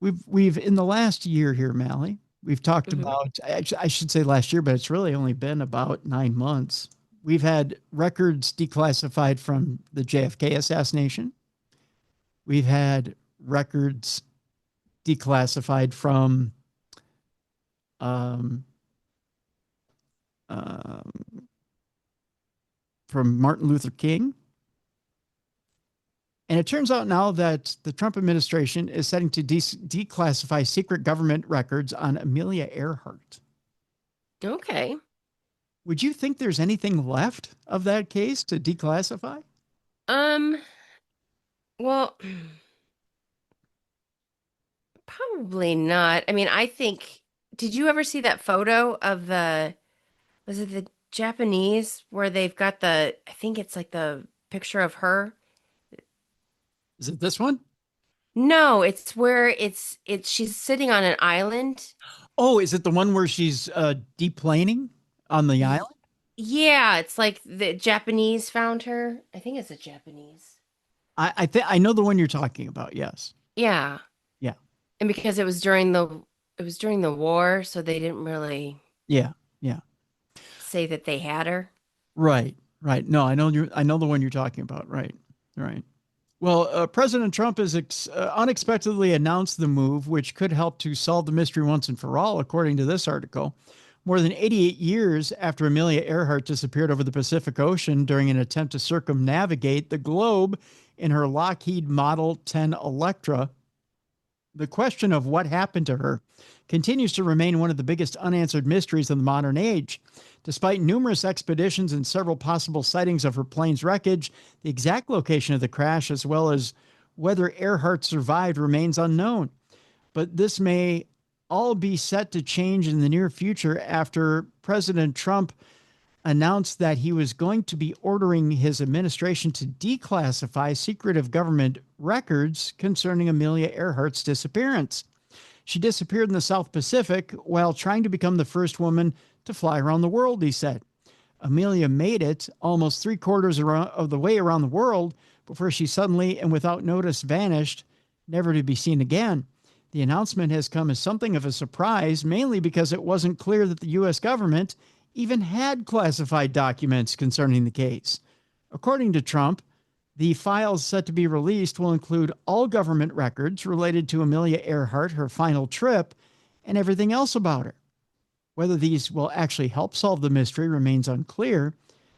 we've in the last year here, Mallie, we've talked about, I should say last year, but it's really only been about 9 months. We've had records declassified from the JFK assassination. We've had records declassified from Martin Luther King. And it turns out now that the Trump administration is setting to declassify secret government records on Amelia Earhart. Okay. Would you think there's anything left of that case to declassify? Well, probably not. I mean, I think, did you ever see that photo of was it the Japanese where they've got I think it's like the picture of her? Is it this one? No, it's where she's sitting on an island. Oh, is it the one where she's deplaning on the island? Yeah, it's like the Japanese found her. I think it's a Japanese. I know the one you're talking about. Yes. Yeah. Yeah. And because it was during the war, so they didn't really Yeah. Yeah. say that they had her. Right. Right. No, I know the one you're talking about. Right. Right. Well, President Trump has unexpectedly announced the move, which could help to solve the mystery once and for all, according to this article. More than 88 years after Amelia Earhart disappeared over the Pacific Ocean during an attempt to circumnavigate the globe in her Lockheed Model 10 Electra, the question of what happened to her continues to remain one of the biggest unanswered mysteries of the modern age. Despite numerous expeditions and several possible sightings of her plane's wreckage, the exact location of the crash, as well as whether Earhart survived, remains unknown. But this may all be set to change in the near future after President Trump announced that he was going to be ordering his administration to declassify secretive government records concerning Amelia Earhart's disappearance. She disappeared in the South Pacific while trying to become the first woman to fly around the world, he said. Amelia made it almost 3/4 of the way around the world before she suddenly and without notice vanished, never to be seen again. The announcement has come as something of a surprise, mainly because it wasn't clear that the U.S. government even had classified documents concerning the case. According to Trump, the files set to be released will include all government records related to Amelia Earhart, her final trip, and everything else about her. Whether these will actually help solve the mystery remains unclear,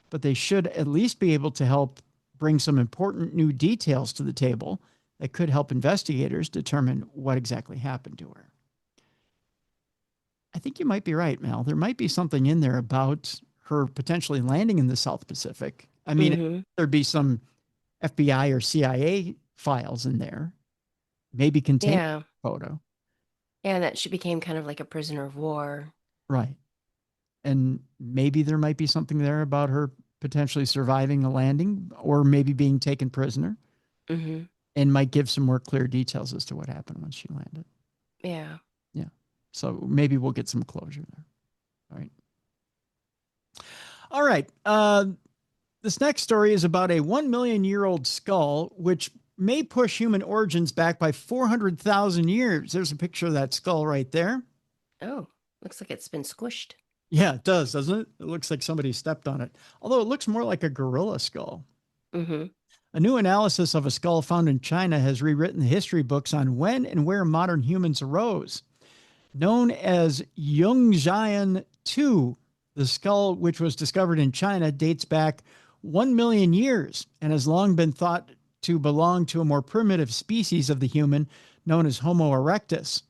but they should at least be able to help bring some important new details to the table that could help investigators determine what exactly happened to her. I think you might be right, Mel. There might be something in there about her potentially landing in the South Pacific. I mean, there'd be some FBI or CIA files in there, maybe contain a photo. Yeah, that she became kind of like a prisoner of war. Right. And maybe there might be something there about her potentially surviving a landing or maybe being taken prisoner, and might give some more clear details as to what happened when she landed. Yeah. Yeah. So maybe we'll get some closure there. All right. All right. This next story is about a 1 million year old skull, which may push human origins back by 400,000 years. There's a picture of that skull right there. Oh, looks like it's been squished. Yeah, it does, doesn't it? It looks like somebody stepped on it. Although it looks more like a gorilla skull. A new analysis of a skull found in China has rewritten the history books on when and where modern humans arose. Known as Yongjian 2, the skull, which was discovered in China, dates back 1 million years and has long been thought to belong to a more primitive species of the human known as Homo erectus.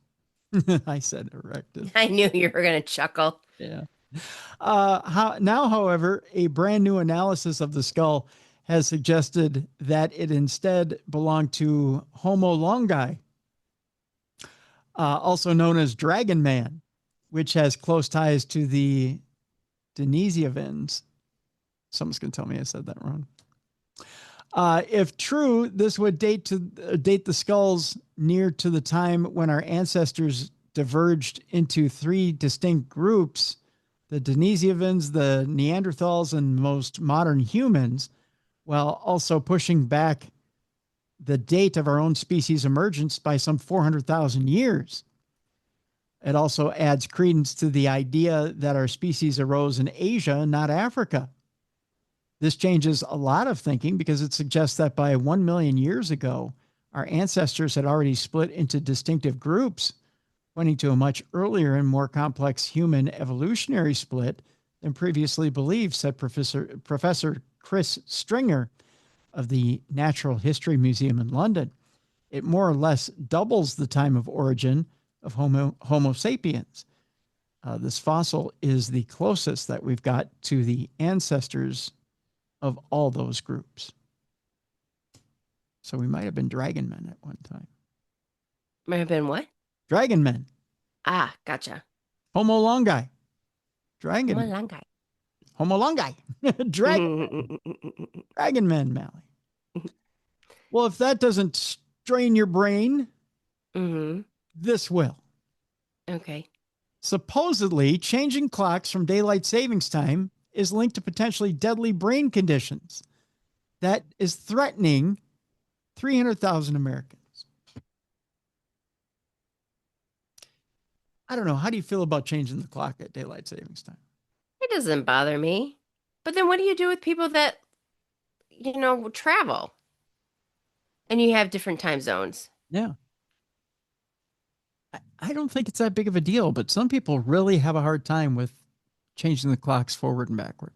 I said erectus. I knew you were going to chuckle. Yeah. Now, however, a brand new analysis of the skull has suggested that it instead belonged to Homo longi, also known as Dragon Man, which has close ties to the Denisovans. Someone's going to tell me I said that wrong. If true, this would date the skulls near to the time when our ancestors diverged into 3 distinct groups: the Denisovans, the Neanderthals, and most modern humans, while also pushing back the date of our own species emergence by some 400,000 years. It also adds credence to the idea that our species arose in Asia, not Africa. This changes a lot of thinking because it suggests that by 1 million years ago, our ancestors had already split into distinctive groups, pointing to a much earlier and more complex human evolutionary split than previously believed, said Professor Chris Stringer of the Natural History Museum in London. It more or less doubles the time of origin of Homo sapiens. This fossil is the closest that we've got to the ancestors of all those groups. So we might have been dragon men at one time. Might have been what? Dragon men. Ah, gotcha. Homo longi. Dragon. Homo longi. Homo longi. Dragon men, Mallie. Well, if that doesn't strain your brain, this will. Okay. Supposedly, changing clocks from daylight savings time is linked to potentially deadly brain conditions that is threatening 300,000 Americans. I don't know. How do you feel about changing the clock at daylight savings time? It doesn't bother me. But then what do you do with people that, travel and you have different time zones? Yeah. I don't think it's that big of a deal, but some people really have a hard time with changing the clocks forward and backward.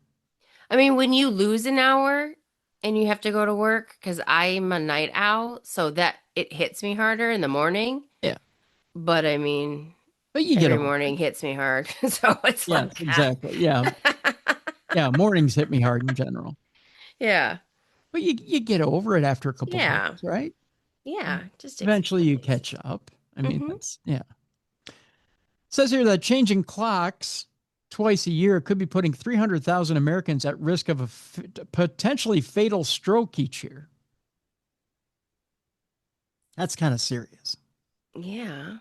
I mean, when you lose an hour and you have to go to work, because I'm a night owl, so that it hits me harder in the morning. Yeah. But I mean, but you every morning hits me hard. So it's like, exactly. Yeah. Yeah. Mornings hit me hard in general. Yeah. But you get over it after a couple of days, right? Yeah. Just eventually you catch up. I mean, It says here that changing clocks twice a year could be putting 300,000 Americans at risk of a potentially fatal stroke each year. That's kind of serious. Yeah.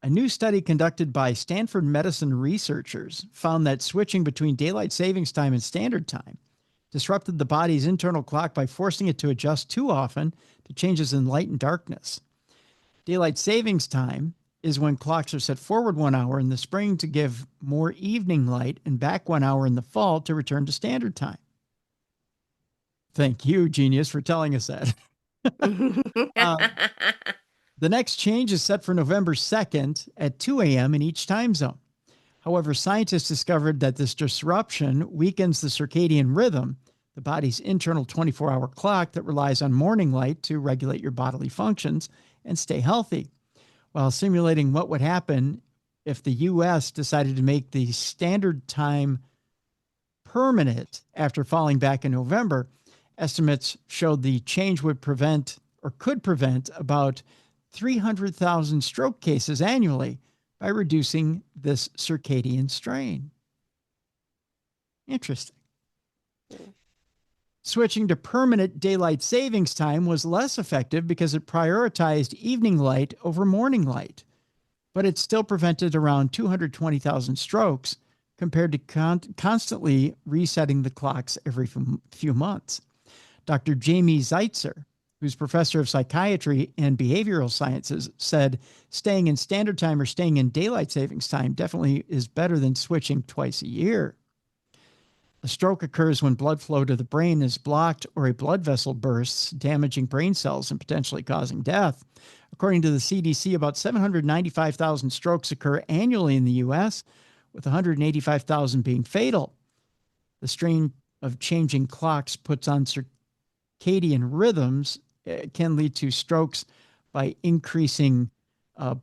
A new study conducted by Stanford medicine researchers found that switching between daylight savings time and standard time disrupted the body's internal clock by forcing it to adjust too often to changes in light and darkness. Daylight savings time is when clocks are set forward 1 hour in the spring to give more evening light and back 1 hour in the fall to return to standard time. Thank you, genius, for telling us that. The next change is set for November 2nd at 2 a.m. in each time zone. However, scientists discovered that this disruption weakens the circadian rhythm, the body's internal 24-hour clock that relies on morning light to regulate your bodily functions and stay healthy. While simulating what would happen if the U.S. decided to make the standard time permanent after falling back in November, estimates showed the change would could prevent about 300,000 stroke cases annually by reducing this circadian strain. Interesting. Switching to permanent daylight savings time was less effective because it prioritized evening light over morning light, but it still prevented around 220,000 strokes compared to constantly resetting the clocks every few months. Dr. Jamie Zeitzer, who's professor of psychiatry and behavioral sciences, said staying in standard time or staying in daylight savings time definitely is better than switching twice a year. A stroke occurs when blood flow to the brain is blocked or a blood vessel bursts, damaging brain cells and potentially causing death. According to the CDC, about 795,000 strokes occur annually in the U.S., with 185,000 being fatal. The strain of changing clocks puts on circadian rhythms can lead to strokes by increasing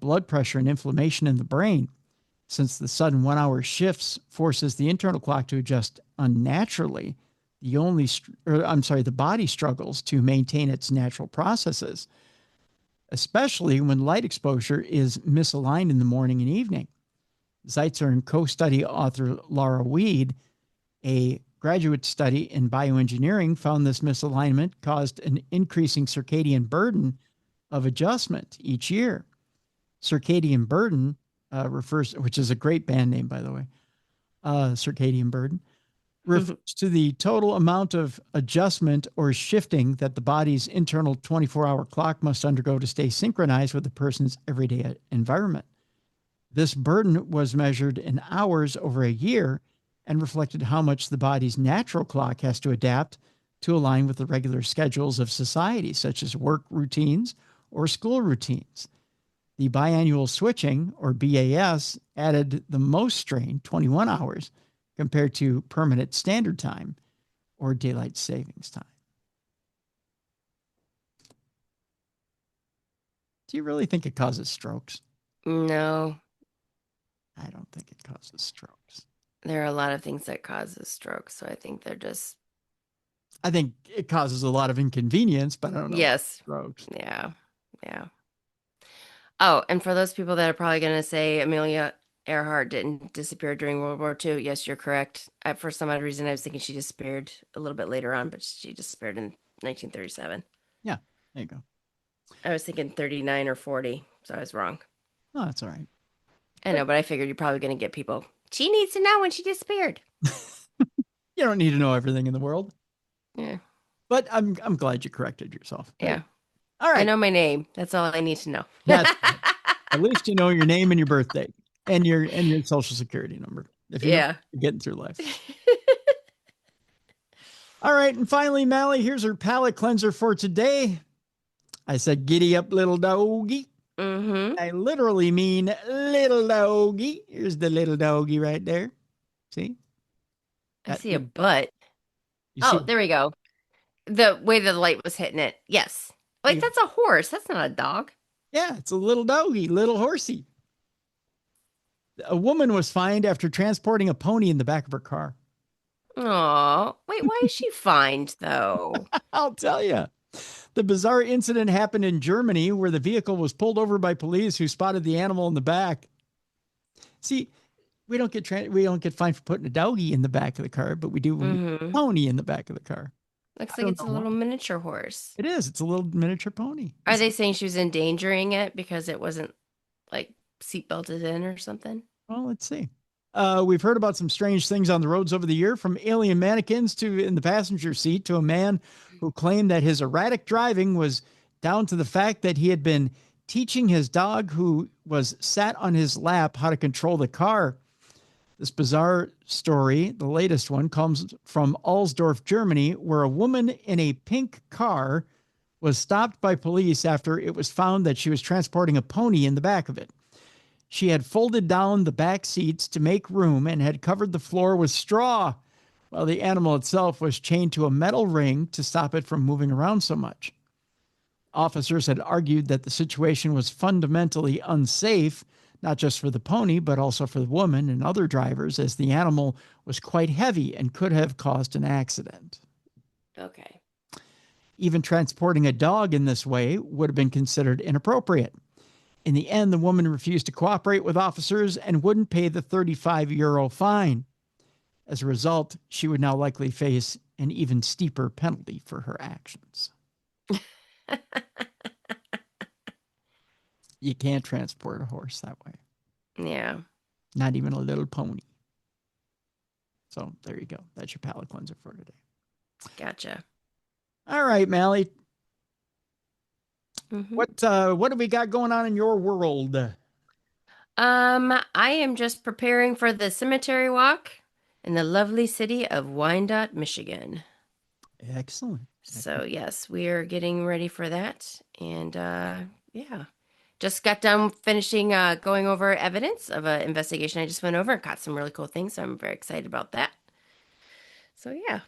blood pressure and inflammation in the brain. Since the sudden 1 hour shifts forces the internal clock to adjust unnaturally, the body struggles to maintain its natural processes, especially when light exposure is misaligned in the morning and evening. Zeitzer and co-study author Laura Weed, a graduate study in bioengineering, found this misalignment caused an increasing circadian burden of adjustment each year. Circadian burden which is a great band name, by the way, Circadian Burden, refers to the total amount of adjustment or shifting that the body's internal 24-hour clock must undergo to stay synchronized with the person's everyday environment. This burden was measured in hours over a year and reflected how much the body's natural clock has to adapt to align with the regular schedules of society, such as work routines or school routines. The biannual switching, or BAS, added the most strain, 21 hours, compared to permanent standard time, or daylight savings time. Do you really think it causes strokes? No. I don't think it causes strokes. There are a lot of things that causes strokes, so I think they're just... I think it causes a lot of inconvenience, but I don't know. Yes. Strokes. Yeah. Oh, and for those people that are probably going to say Amelia Earhart didn't disappear during World War II, yes, you're correct. For some odd reason, I was thinking she disappeared a little bit later on, but she disappeared in 1937. Yeah, there you go. I was thinking 39 or 40, so I was wrong. Oh, that's all right. I know, but I figured you're probably going to get people. She needs to know when she disappeared. don't need to know everything in the world. Yeah. But I'm glad you corrected yourself. Yeah. All right. I know my name. That's all I need to know. That's at least you know your name and your birthday and your social security number. If you're getting through life. All right. And finally, Mallie, here's her palate cleanser for today. I said, giddy up, little doggy. Mm-hmm. I literally mean little doggy. Here's the little doggy right there. See? I see a butt. Oh, there we go. The way the light was hitting it. Yes. Like, that's a horse. That's not a dog. Yeah, it's a little doggy, little horsey. A woman was fined after transporting a pony in the back of her car. Oh, wait, why is she fined, though? I'll tell you. The bizarre incident happened in Germany where the vehicle was pulled over by police who spotted the animal in the back. See, we don't get fined for putting a doggy in the back of the car, but we do when we put a pony in the back of the car. Looks like it's a little miniature horse. It is. It's a little miniature pony. Are they saying she was endangering it because it wasn't like seatbelted in or something? Well, let's see. We've heard about some strange things on the roads over the year, from alien mannequins in the passenger seat to a man who claimed that his erratic driving was down to the fact that he had been teaching his dog, who was sat on his lap, how to control the car. This bizarre story, the latest one, comes from Alsdorf, Germany, where a woman in a pink car was stopped by police after it was found that she was transporting a pony in the back of it. She had folded down the back seats to make room and had covered the floor with straw, while the animal itself was chained to a metal ring to stop it from moving around so much. Officers had argued that the situation was fundamentally unsafe, not just for the pony, but also for the woman and other drivers, as the animal was quite heavy and could have caused an accident. Okay. Even transporting a dog in this way would have been considered inappropriate. In the end, the woman refused to cooperate with officers and wouldn't pay the €35 fine. As a result, she would now likely face an even steeper penalty for her actions. You can't transport a horse that way. Yeah. Not even a little pony. So there you go. That's your palate cleanser for today. Gotcha. All right, Mallie. Mm-hmm. What do we got going on in your world? I am just preparing for the cemetery walk in the lovely city of Wyandotte, Michigan. Excellent. So yes, we are getting ready for that. And yeah, just got done finishing going over evidence of an investigation I just went over and got some really cool things. So I'm very excited about that. So yeah.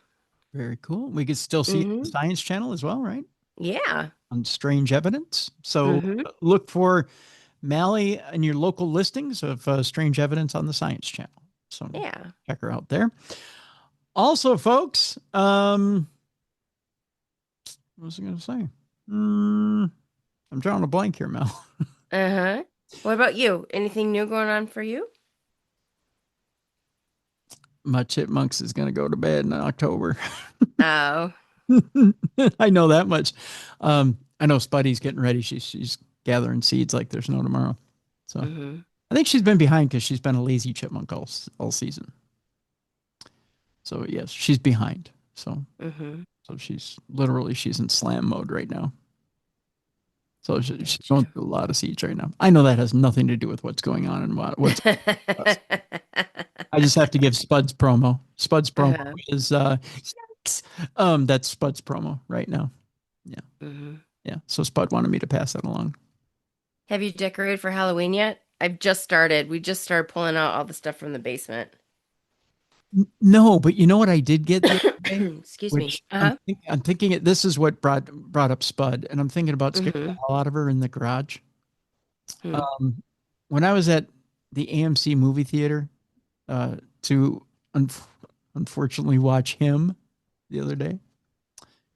Very cool. We could still see it on the Science Channel as well, right? Yeah. On Strange Evidence. So look for Mallie in your local listings of Strange Evidence on the Science Channel. So yeah, check her out there. Also, folks, what was I going to say? I'm drawing a blank here, Mel. What about you? Anything new going on for you? My chipmunks is going to go to bed in October. Oh. I know that much. I know Spuddy's getting ready. She's gathering seeds like there's no tomorrow. So I think she's been behind because she's been a lazy chipmunk all season. So yes, she's behind. So so she's in slam mode right now. So she's going through a lot of seeds right now. I know that has nothing to do with what's going on and what's. I just have to give Spud's promo. Spud's promo is that's Spud's promo right now. Yeah. Yeah. So Spud wanted me to pass that along. Have you decorated for Halloween yet? I've just started. We just started pulling out all the stuff from the basement. No, but you know what I did get? Excuse me. I'm thinking this is what brought up Spud, and I'm thinking about scaring the hell out of her in the garage. When I was at the AMC movie theater to unfortunately watch Him the other day,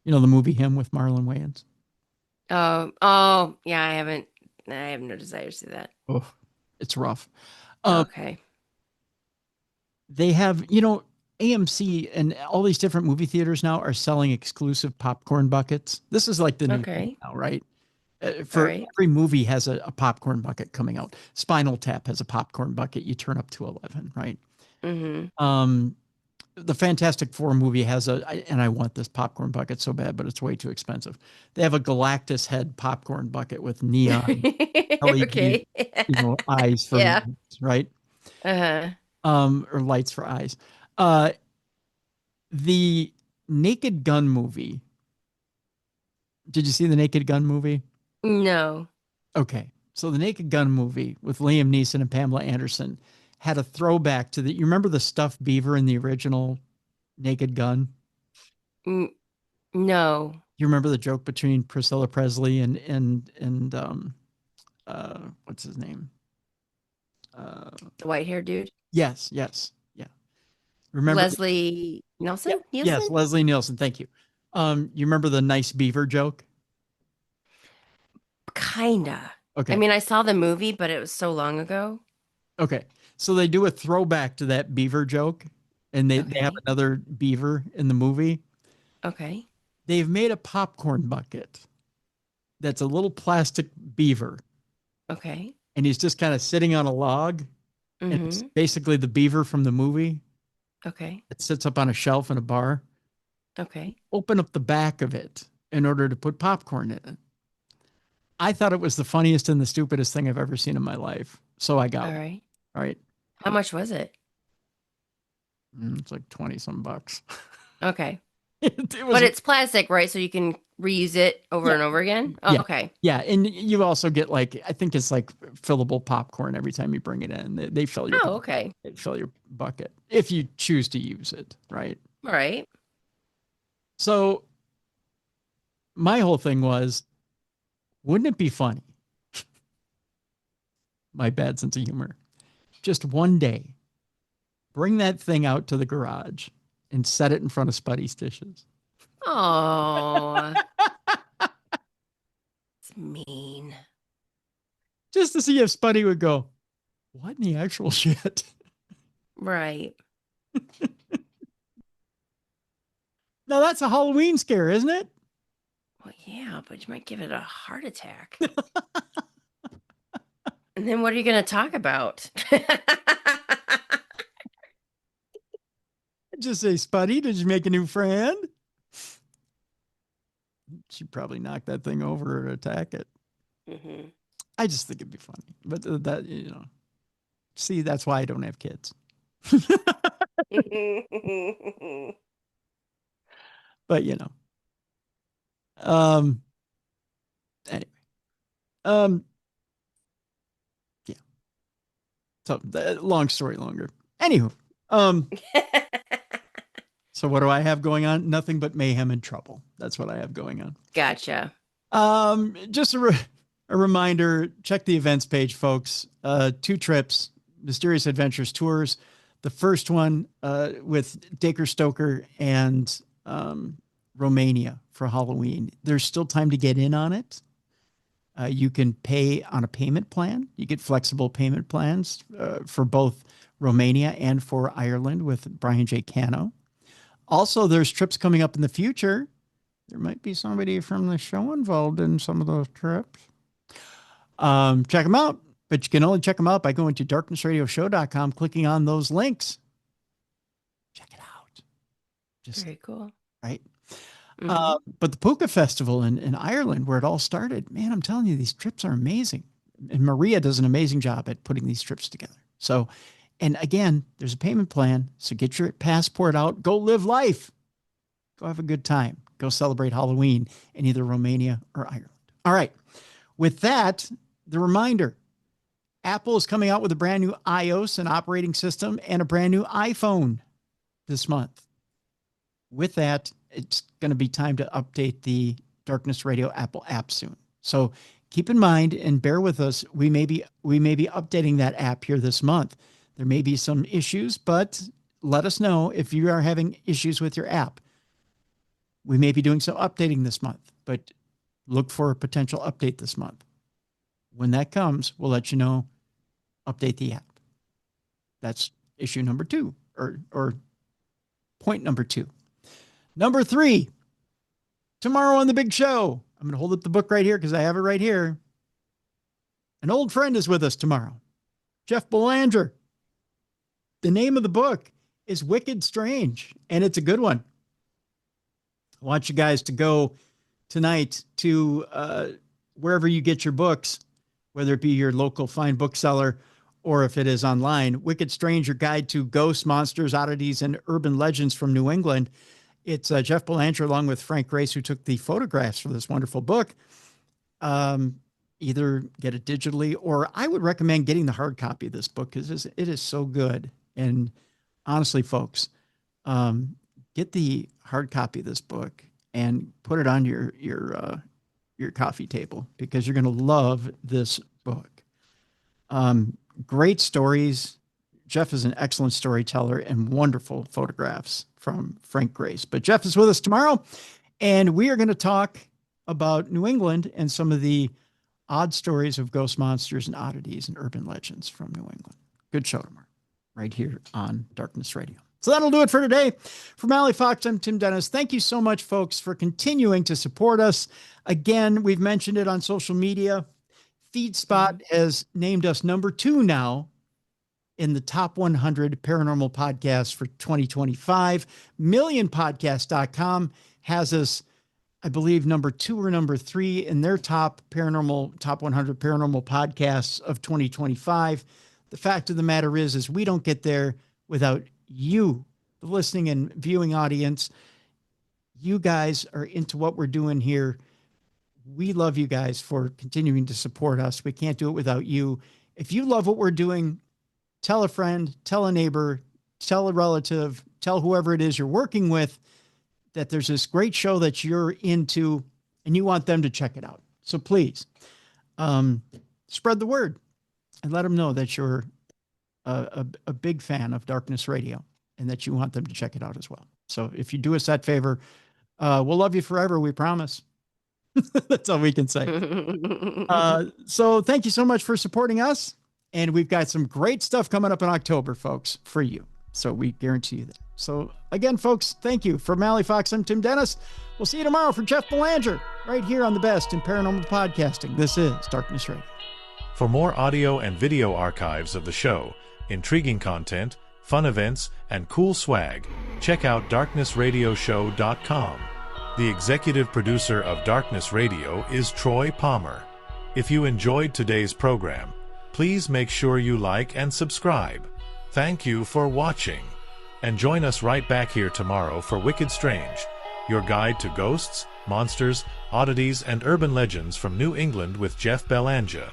you know, the movie Him with Marlon Wayans. Oh, yeah, I have no desire to see that. Oh, it's rough. Okay. They have, AMC and all these different movie theaters now are selling exclusive popcorn buckets. This is like the new thing now, right? Every movie has a popcorn bucket coming out. Spinal Tap has a popcorn bucket. You turn up to 11, right? the Fantastic Four movie has and I want this popcorn bucket so bad, but it's way too expensive. They have a Galactus head popcorn bucket with neon LED, Okay. eyes for Yeah. movies, right? Uh-huh. Or lights for eyes. The Naked Gun movie. Did you see the Naked Gun movie? No. Okay. So the Naked Gun movie with Liam Neeson and Pamela Anderson had a throwback to you remember the stuffed beaver in the original Naked Gun? No. You remember the joke between Priscilla Presley and what's his name? The white-haired dude? Yes. Yeah. Remember Leslie Nielsen? Yes, Leslie Nielsen. Thank you. You remember the nice beaver joke? Kinda. Okay. I mean, I saw the movie, but it was so long ago. Okay. So they do a throwback to that beaver joke, and they have another beaver in the movie. Okay. They've made a popcorn bucket that's a little plastic beaver. Okay. And he's just kind of sitting on a log. Mm-hmm. And it's basically the beaver from the movie. Okay. It sits up on a shelf in a bar. Okay. Open up the back of it in order to put popcorn in it. I thought it was the funniest and the stupidest thing I've ever seen in my life. So I got it. All right. How much was it? It's like 20 some bucks. Okay. But it's plastic, right? So you can reuse it over and over again? Oh, yeah. Okay. Yeah. And you also get I think it's like fillable popcorn every time you bring it in. They fill your okay. They fill your bucket if you choose to use it, right? All right. So my whole thing was, wouldn't it be funny? My bad sense of humor. Just one day, bring that thing out to the garage and set it in front of Spuddy's dishes. Oh, it's mean. Just to see if Spuddy would go, what in the actual shit? Right. Now that's a Halloween scare, isn't it? Well, yeah, but you might give it a heart attack. And then what are you going to talk about? Just say, Spuddy, did you make a new friend? She'd probably knock that thing over or attack it. Mm-hmm. I just think it'd be funny. But that, see, that's why I don't have kids. But, anyway. Yeah. So, long story longer. Anywho, so what do I have going on? Nothing but mayhem and trouble. That's what I have going on. Gotcha. Just a reminder, check the events page, folks. 2 trips, Mysterious Adventures Tours. The first one with Dacre Stoker and Romania for Halloween. There's still time to get in on it. You can pay on a payment plan. You get flexible payment plans for both Romania and for Ireland with Brian J. Cano. Also, there's trips coming up in the future. There might be somebody from the show involved in some of those trips. Check them out, but you can only check them out by going to darknessradioshow.com, clicking on those links. Check it out. Just very cool. Right. Mm-hmm. But the Puka Festival in Ireland, where it all started, man, I'm telling you, these trips are amazing. And Maria does an amazing job at putting these trips together. So, and again, there's a payment plan. So get your passport out, go live life, go have a good time, go celebrate Halloween in either Romania or Ireland. All right. With that, the reminder, Apple is coming out with a brand new iOS and operating system and a brand new iPhone this month. With that, it's going to be time to update the Darkness Radio Apple app soon. So keep in mind and bear with us. We may be updating that app here this month. There may be some issues, but let us know if you are having issues with your app. We may be doing some updating this month, but look for a potential update this month. When that comes, we'll let you know, update the app. That's issue number 2 or point number 2. Number 3, tomorrow on the big show, I'm going to hold up the book right here because I have it right here. An old friend is with us tomorrow, Jeff Belanger. The name of the book is Wicked Strange, and it's a good one. I want you guys to go tonight to wherever you get your books, whether it be your local fine bookseller or if it is online. Wicked Strange, your guide to ghosts, monsters, oddities, and urban legends from New England. It's Jeff Belanger along with Frank Grace, who took the photographs for this wonderful book. Either get it digitally, or I would recommend getting the hard copy of this book because it is so good. And honestly, folks, get the hard copy of this book and put it on your coffee table because you're going to love this book. Great stories. Jeff is an excellent storyteller and wonderful photographs from Frank Grace. But Jeff is with us tomorrow, and we are going to talk about New England and some of the odd stories of ghost monsters and oddities and urban legends from New England. Good show tomorrow, right here on Darkness Radio. So that'll do it for today. For Mallie Fox, I'm Tim Dennis. Thank you so much, folks, for continuing to support us. Again, we've mentioned it on social media. FeedSpot has named us number 2 now in the top 100 paranormal podcasts for 2025. Millionpodcast.com has us, I believe, number 2 or number 3 in their top 100 paranormal podcasts of 2025. The fact of the matter is we don't get there without you, the listening and viewing audience. You guys are into what we're doing here. We love you guys for continuing to support us. We can't do it without you. If you love what we're doing, tell a friend, tell a neighbor, tell a relative, tell whoever it is you're working with that there's this great show that you're into and you want them to check it out. So please spread the word and let them know that you're a big fan of Darkness Radio and that you want them to check it out as well. So if you do us that favor, we'll love you forever. We promise. That's all we can say. So thank you so much for supporting us. And we've got some great stuff coming up in October, folks, for you. So we guarantee you that. So again, folks, thank you. For Mallie Fox, I'm Tim Dennis. We'll see you tomorrow for Jeff Belanger, right here on the best in paranormal podcasting. This is Darkness Radio. For more audio and video archives of the show, intriguing content, fun events, and cool swag, check out darknessradioshow.com. The executive producer of Darkness Radio is Troy Palmer. If you enjoyed today's program, please make sure you like and subscribe. Thank you for watching. And join us right back here tomorrow for Wicked Strange, your guide to ghosts, monsters, oddities, and urban legends from New England with Jeff Belanger.